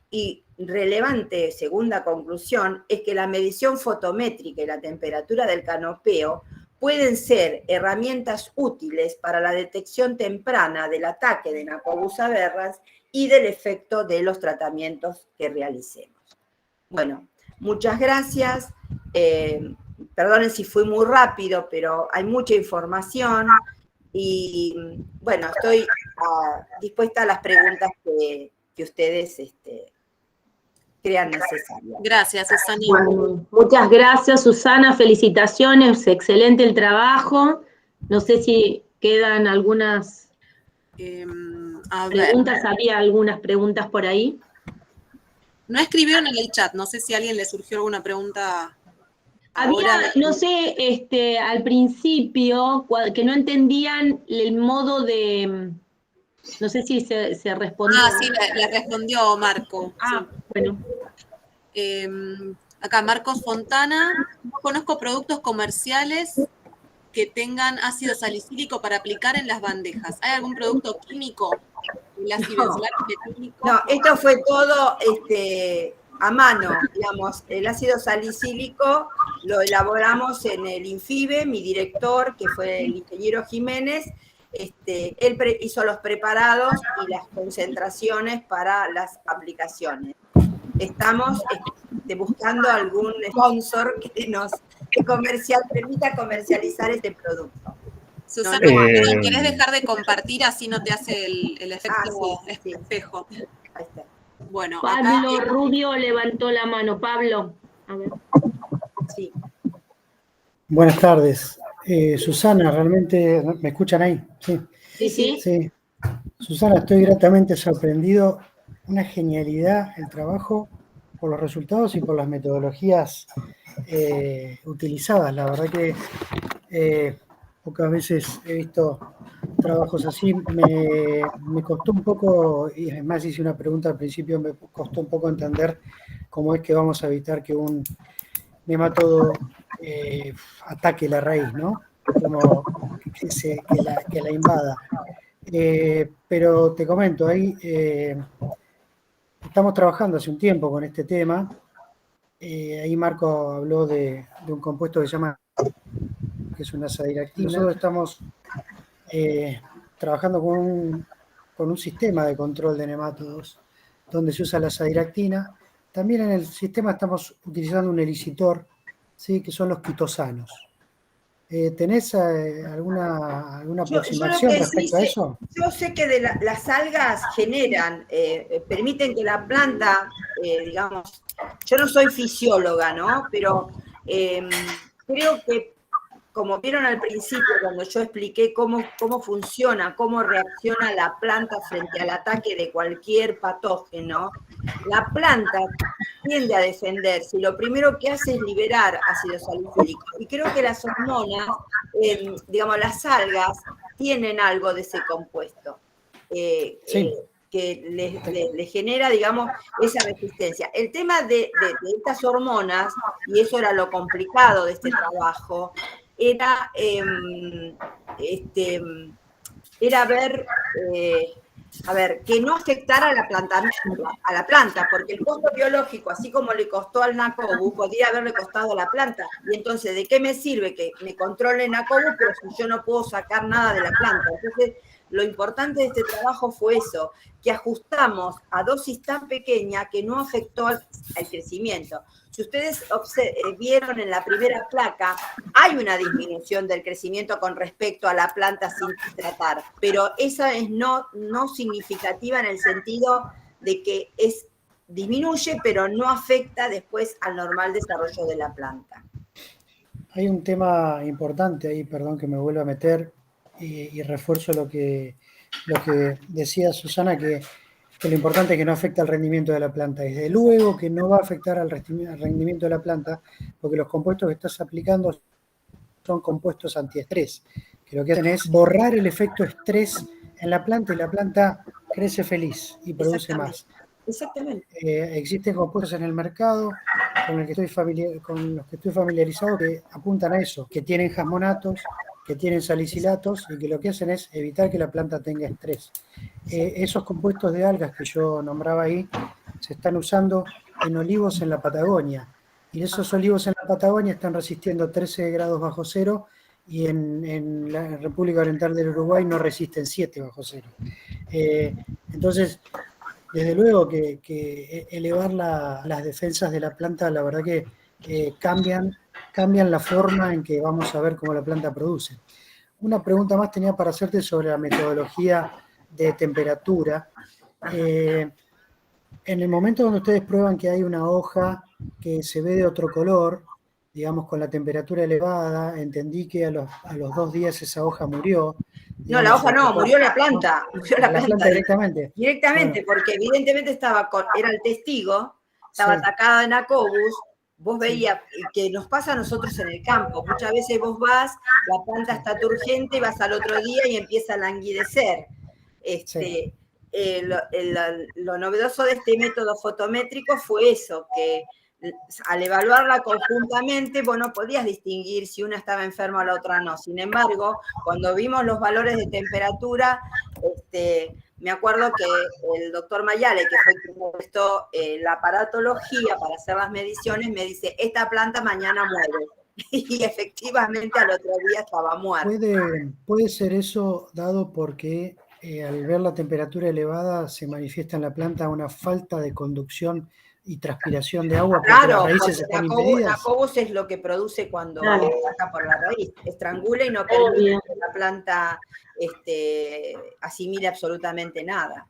Y relevante segunda conclusión es que la medición fotométrica y la temperatura del canopeo pueden ser herramientas útiles para la detección temprana del ataque de Nacobus aberrans y del efecto de los tratamientos que realicemos. Bueno, muchas gracias. Perdonen si fui muy rápido, pero hay mucha información y bueno, estoy dispuesta a las preguntas que ustedes crean necesarias. Gracias, Susana. Bueno, muchas gracias, Susana, felicitaciones, excelente el trabajo. No sé si quedan algunas preguntas, había algunas preguntas por ahí. No escribieron en el chat, no sé si a alguien le surgió alguna pregunta. Había, no sé, al principio, que no entendían el modo de... No sé si se respondió. Sí, le respondió Marco. Sí. Bueno. Acá, Marcos Fontana. No conozco productos comerciales que tengan ácido salicílico para aplicar en las bandejas. ¿Hay algún producto químico? No, esto fue todo a mano, digamos. El ácido salicílico lo elaboramos en el INFIBE, mi director, que fue el ingeniero Jiménez. Él hizo los preparados y las concentraciones para las aplicaciones. Estamos buscando algún sponsor que nos permita comercializar este producto. Susana, ¿querés dejar de compartir así no te hace el efecto espejo? Sí. Ahí está. Bueno, Pablo Rubio levantó la mano. Pablo, a ver. Sí. Buenas tardes. Susana, realmente, ¿me escuchan ahí? Sí. Sí. Susana, estoy gratamente sorprendido. Una genialidad el trabajo por los resultados y por las metodologías utilizadas. La verdad que pocas veces he visto trabajos así. Me costó un poco, y además hice una pregunta al principio, me costó un poco entender cómo es que vamos a evitar que un nemátodo ataque la raíz, ¿no? Como que la invada. Pero te comento, ahí estamos trabajando hace un tiempo con este tema. Ahí Marco habló de un compuesto que se llama, que es una azadiractina. Nosotros estamos trabajando con un sistema de control de nemátodos donde se usa la azadiractina. También en el sistema estamos utilizando un elicitor, ¿sí? Que son los quitosanos. ¿Tenés alguna aproximación respecto a eso? Yo sé que las algas generan, permiten que la planta, digamos, yo no soy fisióloga, ¿no? Pero creo que como vieron al principio, cuando yo expliqué cómo funciona, cómo reacciona la planta frente al ataque de cualquier patógeno, la planta tiende a defenderse y lo primero que hace es liberar ácido salicílico. Y creo que las hormonas, digamos, las algas, tienen algo de ese compuesto. Que le genera, digamos, esa resistencia. El tema de estas hormonas, y eso era lo complicado de este trabajo, era ver, que no afectara a la planta, porque el costo biológico, así como le costó al NACOBU, podría haberle costado a la planta. Y entonces, ¿de qué me sirve que me controle NACOBU, pero si yo no puedo sacar nada de la planta? Entonces, lo importante de este trabajo fue eso, que ajustamos a dosis tan pequeña que no afectó al crecimiento. Si ustedes vieron en la primera placa, hay una disminución del crecimiento con respecto a la planta sin tratar, pero esa es no significativa en el sentido de que disminuye, pero no afecta después al normal desarrollo de la planta. Hay un tema importante ahí, perdón que me vuelva a meter, y refuerzo lo que decía Susana, que lo importante es que no afecta al rendimiento de la planta. Desde luego que no va a afectar al rendimiento de la planta, porque los compuestos que estás aplicando son compuestos antiestrés, que lo que hacen es borrar el efecto estrés en la planta y la planta crece feliz y produce más. Exactamente. Existen compuestos en el mercado con los que estoy familiarizado que apuntan a eso, que tienen jasmonatos, que tienen salicilatos y que lo que hacen es evitar que la planta tenga estrés. Esos compuestos de algas que yo nombraba ahí se están usando en olivos en la Patagonia. Y esos olivos en la Patagonia están resistiendo 13 grados bajo cero y en la República Oriental del Uruguay no resisten 7 bajo cero. Entonces, desde luego que elevar las defensas de la planta, la verdad que cambian la forma en que vamos a ver cómo la planta produce. Una pregunta más tenía para hacerte sobre la metodología de temperatura. En el momento donde ustedes prueban que hay una hoja que se ve de otro color, digamos con la temperatura elevada, entendí que a los 2 días esa hoja murió. No, la hoja no, murió la planta. Murió la planta directamente. Directamente, bueno, porque evidentemente era el testigo, estaba atacada en Acobus. Vos veías que nos pasa a nosotros en el campo. Muchas veces vos vas, la planta está turgente, vas al otro día y empieza a languidecer. Lo novedoso de este método fotométrico fue eso, que al evaluarla conjuntamente, vos no podías distinguir si una estaba enferma o la otra no. Sin embargo, cuando vimos los valores de temperatura, me acuerdo que el doctor Mayale, que fue quien me prestó la aparatología para hacer las mediciones, me dice, esta planta mañana muere. Y efectivamente al otro día estaba muerta. ¿Puede ser eso dado porque al ver la temperatura elevada se manifiesta en la planta una falta de conducción y transpiración de agua? Claro, las raíces están impedidas. La Cobos es lo que produce cuando ataca por la raíz. Estrangula y no permite que la planta asimile absolutamente nada.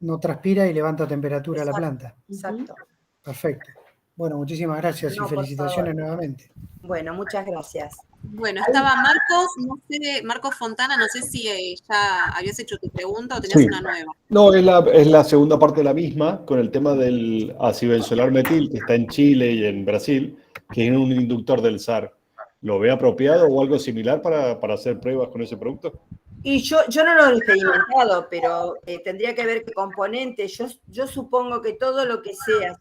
No transpira y levanta temperatura a la planta. Exacto. Perfecto. Bueno, muchísimas gracias y felicitaciones nuevamente. Bueno, muchas gracias. Bueno, estaba Marcos Fontana, no sé si ya habías hecho tu pregunta o tenías una nueva. No, es la segunda parte de la misma, con el tema del ácido benzoilar metil, que está en Chile y en Brasil, que es un inductor del SAR. ¿Lo ve apropiado o algo similar para hacer pruebas con ese producto? Y yo no lo he experimentado, pero tendría que ver qué componente. Yo supongo que todo lo que sea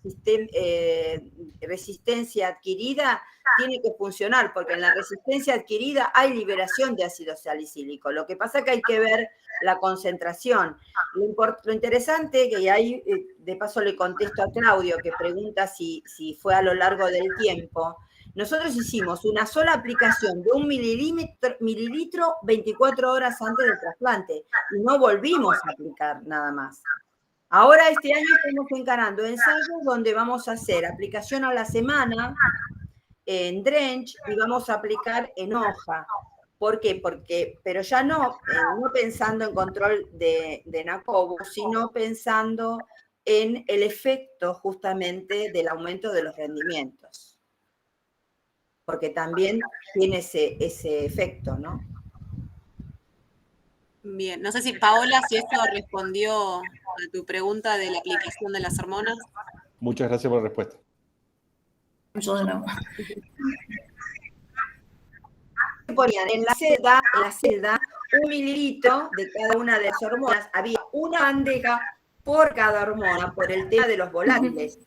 resistencia adquirida tiene que funcionar, porque en la resistencia adquirida hay liberación de ácido salicílico. Lo que pasa es que hay que ver la concentración. Lo interesante, que ahí de paso le contesto a Claudio, que pregunta si fue a lo largo del tiempo. Nosotros hicimos una sola aplicación de 1 mililitro 24 horas antes del trasplante y no volvimos a aplicar nada más. Ahora este año estamos encarando ensayos donde vamos a hacer aplicación a la semana en drench y vamos a aplicar en hoja. ¿Por qué? Pero ya no pensando en control de NACOBUS, sino pensando en el efecto justamente del aumento de los rendimientos. porque también tiene ese efecto, ¿no? Bien, no sé si Paola, si esto respondió a tu pregunta de la aplicación de las hormonas. Muchas gracias por la respuesta. Yo de nuevo. Ponían en la celda 1 mililitro de cada una de las hormonas. Había una bandeja por cada hormona, por el tema de los volantes.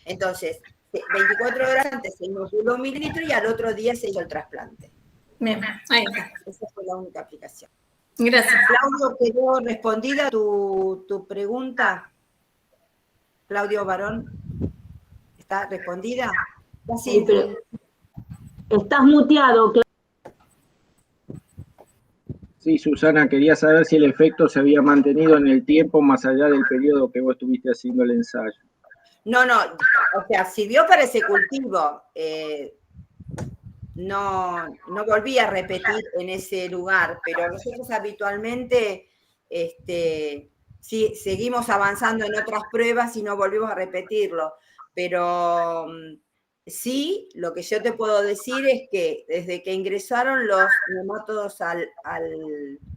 Entonces, 24 horas antes se inoculó 1 mililitro y al otro día se hizo el trasplante. Bien, ahí está. Esa fue la única aplicación. Gracias. Claudio, ¿quedó respondida tu pregunta? Claudio Barón, ¿está respondida? Sí, pero estás muteado, Claudio. Sí, Susana, quería saber si el efecto se había mantenido en el tiempo más allá del periodo que vos estuviste haciendo el ensayo. No, o sea, sirvió para ese cultivo. No volví a repetir en ese lugar, pero nosotros habitualmente sí, seguimos avanzando en otras pruebas y no volvimos a repetirlo. Pero sí, lo que yo te puedo decir es que desde que ingresaron los nemátodos al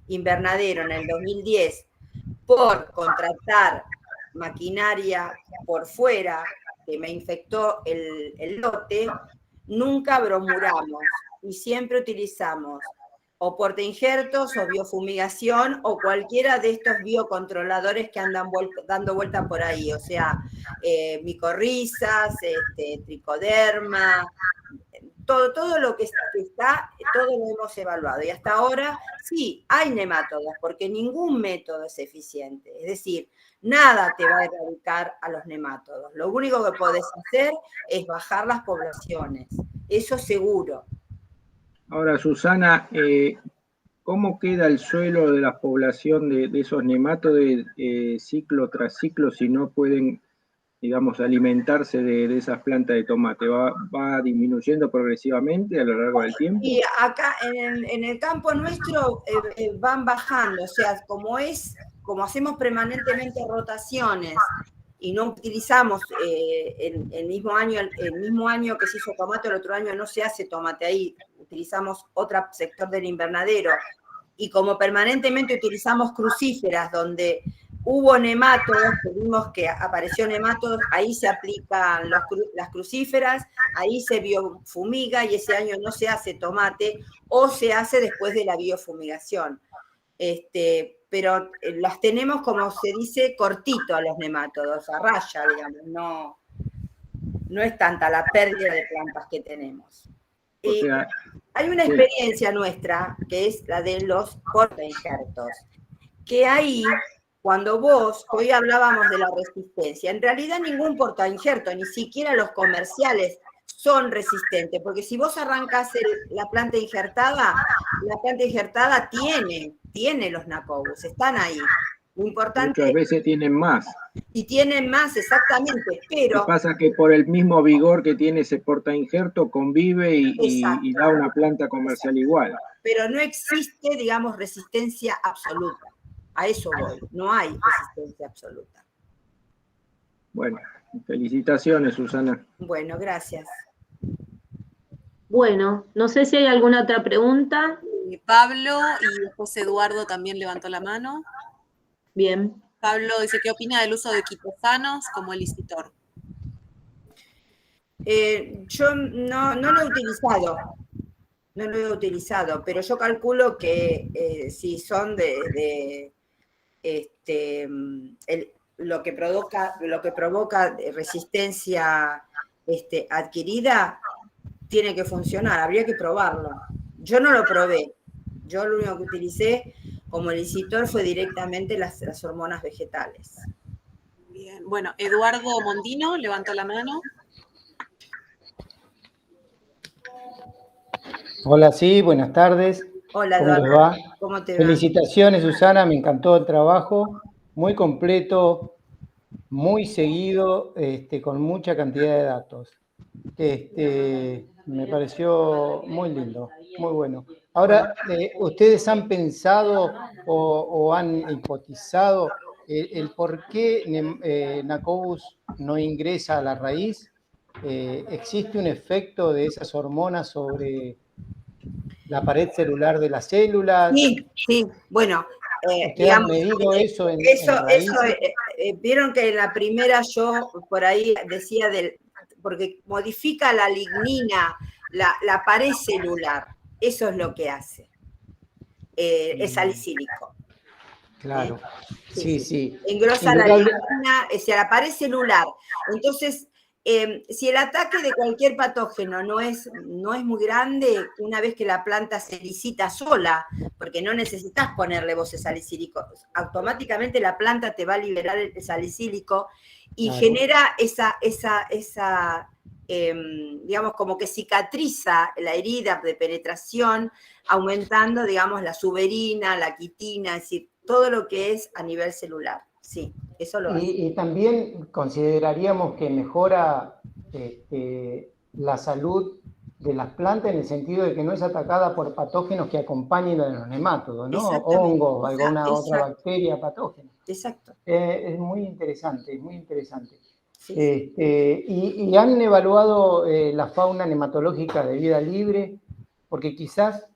invernadero en el 2010 por contratar maquinaria por fuera que me infectó el lote, nunca bromuramos y siempre utilizamos o portainjertos o biofumigación o cualquiera de estos biocontroladores que andan dando vuelta por ahí, o sea, micorrizas, tricoderma, todo lo que está, todo lo hemos evaluado. Y hasta ahora sí, hay nemátodos, porque ningún método es eficiente. Es decir, nada te va a erradicar a los nemátodos. Lo único que podés hacer es bajar las poblaciones. Eso seguro. Ahora, Susana, ¿cómo queda el suelo de la población de esos nemátodos ciclo tras ciclo si no pueden, digamos, alimentarse de esas plantas de tomate? ¿Va disminuyendo progresivamente a lo largo del tiempo? Y acá en el campo nuestro van bajando, o sea, como hacemos permanentemente rotaciones y no utilizamos el mismo año que se hizo tomate, el otro año no se hace tomate ahí, utilizamos otro sector del invernadero, y como permanentemente utilizamos crucíferas donde hubo nemátodos, vimos que apareció nemátodos, ahí se aplican las crucíferas, ahí se biofumiga y ese año no se hace tomate o se hace después de la biofumigación. Pero las tenemos, como se dice, cortito a los nemátodos, a raya, digamos, no es tanta la pérdida de plantas que tenemos. O sea, hay una experiencia nuestra, que es la de los portainjertos, que ahí, cuando hoy hablábamos de la resistencia, en realidad ningún portainjerto, ni siquiera los comerciales, son resistentes, porque si vos arrancás la planta injertada tiene los nacobus, están ahí. Lo importante, muchas veces tienen más. Y tienen más, exactamente, pero... Lo que pasa es que por el mismo vigor que tiene ese portainjerto convive y da una planta comercial igual. Pero no existe, digamos, resistencia absoluta. A eso voy, no hay resistencia absoluta. Bueno, felicitaciones, Susana. Bueno, gracias. Bueno, no sé si hay alguna otra pregunta. Pablo y después Eduardo también levantó la mano. Bien. Pablo dice, ¿qué opina del uso de quitosanos como elicitor? Yo no lo he utilizado. No lo he utilizado, pero yo calculo que si son lo que provoca resistencia adquirida, tiene que funcionar, habría que probarlo. Yo no lo probé, yo lo único que utilicé como elicitor fue directamente las hormonas vegetales. Bien, bueno, Eduardo Mondino levantó la mano. Hola, sí, buenas tardes. Hola, ¿Cómo Eduardo. les va? ¿Cómo te va? Felicitaciones, Susana, me encantó el trabajo, muy completo, muy seguido, con mucha cantidad de datos. Me pareció muy lindo, muy bueno. Ahora, ¿ustedes han pensado o han hipotizado el por qué Nacobus no ingresa a la raíz? ¿existe un efecto de esas hormonas sobre la pared celular de las células? Sí, sí, bueno, ¿Ustedes han medido eso en raíces? Vieron que en la primera yo por ahí decía porque modifica la lignina, la pared celular, eso es lo que hace, es salicílico. Claro, sí. Engrosa la lignina, o sea, la pared celular. Entonces, si el ataque de cualquier patógeno no es muy grande, una vez que la planta se licita sola, porque no necesitas ponerle vos el salicílico, automáticamente la planta te va a liberar el salicílico y genera esa digamos, como que cicatriza la herida de penetración, aumentando, digamos, la suberina, la quitina, es decir, todo lo que es a nivel celular. Sí, eso lo hace. Y también consideraríamos que mejora la salud de las plantas en el sentido de que no es atacada por patógenos que acompañen a los nemátodos, ¿no? Hongos, alguna otra bacteria patógena. Exacto. Es muy interesante, muy interesante. Sí. Y han evaluado la fauna nematológica de vida libre, porque quizás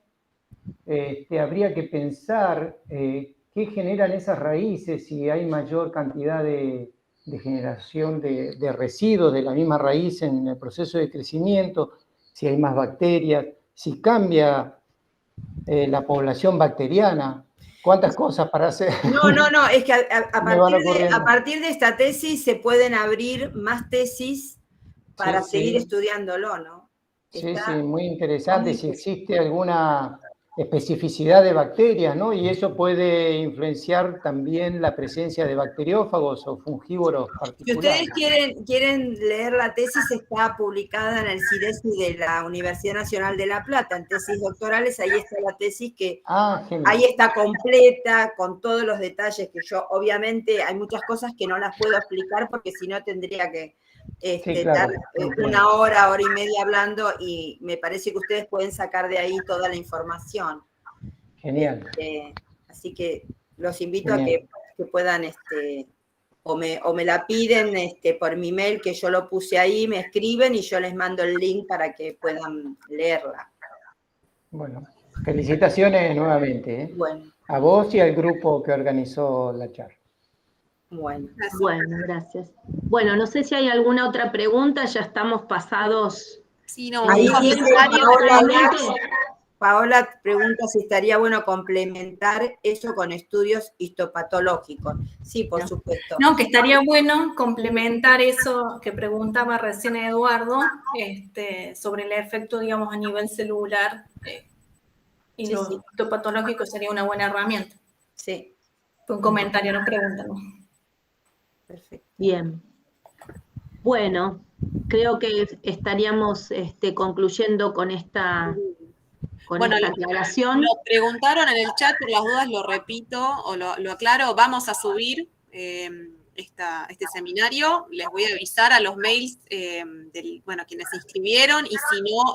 habría que pensar qué generan esas raíces, si hay mayor cantidad de generación de residuos de la misma raíz en el proceso de crecimiento, si hay más bacterias, si cambia la población bacteriana. ¿Cuántas cosas para hacer? No, es que a partir de esta tesis se pueden abrir más tesis para seguir estudiándolo, ¿no? Sí, muy interesante. Si existe alguna especificidad de bacterias, ¿no? Y eso puede influenciar también la presencia de bacteriófagos o fungívoros particulares. Si ustedes quieren leer la tesis, está publicada en el CIDESI de la Universidad Nacional de La Plata, en tesis doctorales, ahí está la tesis que ahí está completa, con todos los detalles que yo, obviamente, hay muchas cosas que no las puedo explicar porque si no tendría que estar una hora y media hablando y me parece que ustedes pueden sacar de ahí toda la información. Genial. Así que los invito a que puedan, o me la piden por mi mail, que yo lo puse ahí, me escriben y yo les mando el link para que puedan leerla. Bueno, felicitaciones nuevamente, ¿eh? Bueno. A vos y al grupo que organizó la charla. Bueno, gracias. Bueno, no sé si hay alguna otra pregunta, ya estamos pasados. Sí, no, ahí Paola pregunta si estaría bueno complementar eso con estudios histopatológicos. Sí, por supuesto. No, que estaría bueno complementar eso que preguntaba recién Eduardo, sobre el efecto, digamos, a nivel celular, y lo histopatológico sería una buena herramienta. Sí. Fue un comentario, no pregunta, ¿no? Perfecto. Bien. Bueno, creo que estaríamos concluyendo con esta aclaración. Lo preguntaron en el chat, por las dudas lo repito o lo aclaro. Vamos a subir este seminario. Les voy a avisar a los mails quienes se inscribieron, y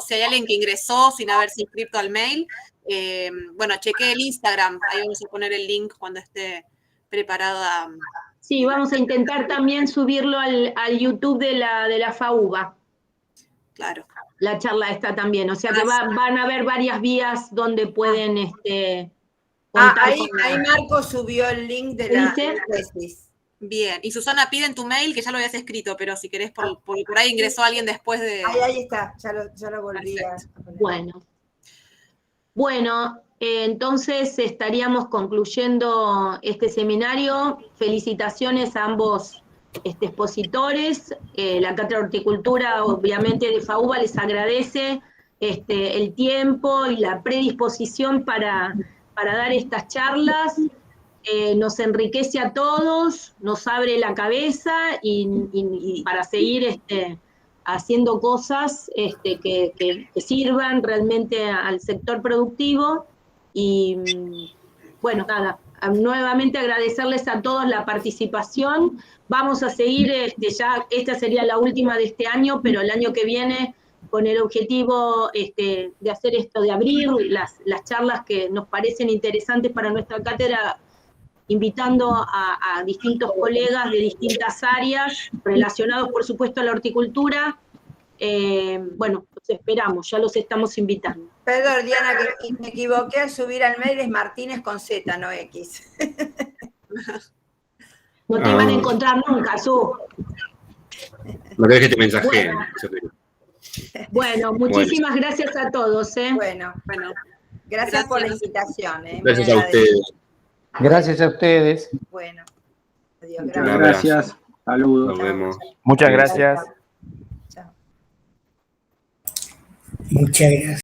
si hay alguien que ingresó sin haberse inscrito al mail, chequé el Instagram. Ahí vamos a poner el link cuando esté preparada. Sí, vamos a intentar también subirlo al YouTube de la FAUBA. Claro. La charla está también, o sea que van a haber varias vías donde pueden ahí Marco subió el link de la tesis. Bien, y Susana, piden tu mail, que ya lo habías escrito, pero si querés, por ahí ingresó alguien después de... Ahí está, ya lo volví a poner. Bueno, entonces estaríamos concluyendo este seminario. Felicitaciones a ambos expositores. La Cátedra de Horticultura, obviamente, de FAUBA les agradece el tiempo y la predisposición para dar estas charlas. Nos enriquece a todos, nos abre la cabeza y para seguir haciendo cosas que sirvan realmente al sector productivo. Y bueno, nada, nuevamente agradecerles a todos la participación. Vamos a seguir, ya esta sería la última de este año, pero el año que viene con el objetivo de hacer esto, de abrir las charlas que nos parecen interesantes para nuestra cátedra, invitando a distintos colegas de distintas áreas, relacionados por supuesto a la horticultura, bueno, los esperamos, ya los estamos invitando. Perdón, Diana, que me equivoqué al subir al mail, es Martínez con Z, no X. No te van a encontrar nunca, Su. No querés que te mensajeen. Bueno, muchísimas gracias a todos. Bueno, gracias por la invitación. Gracias a ustedes. Gracias a ustedes. Bueno, adiós. Gracias. Saludos. Nos vemos. Muchas gracias. Chao. Muchas gracias.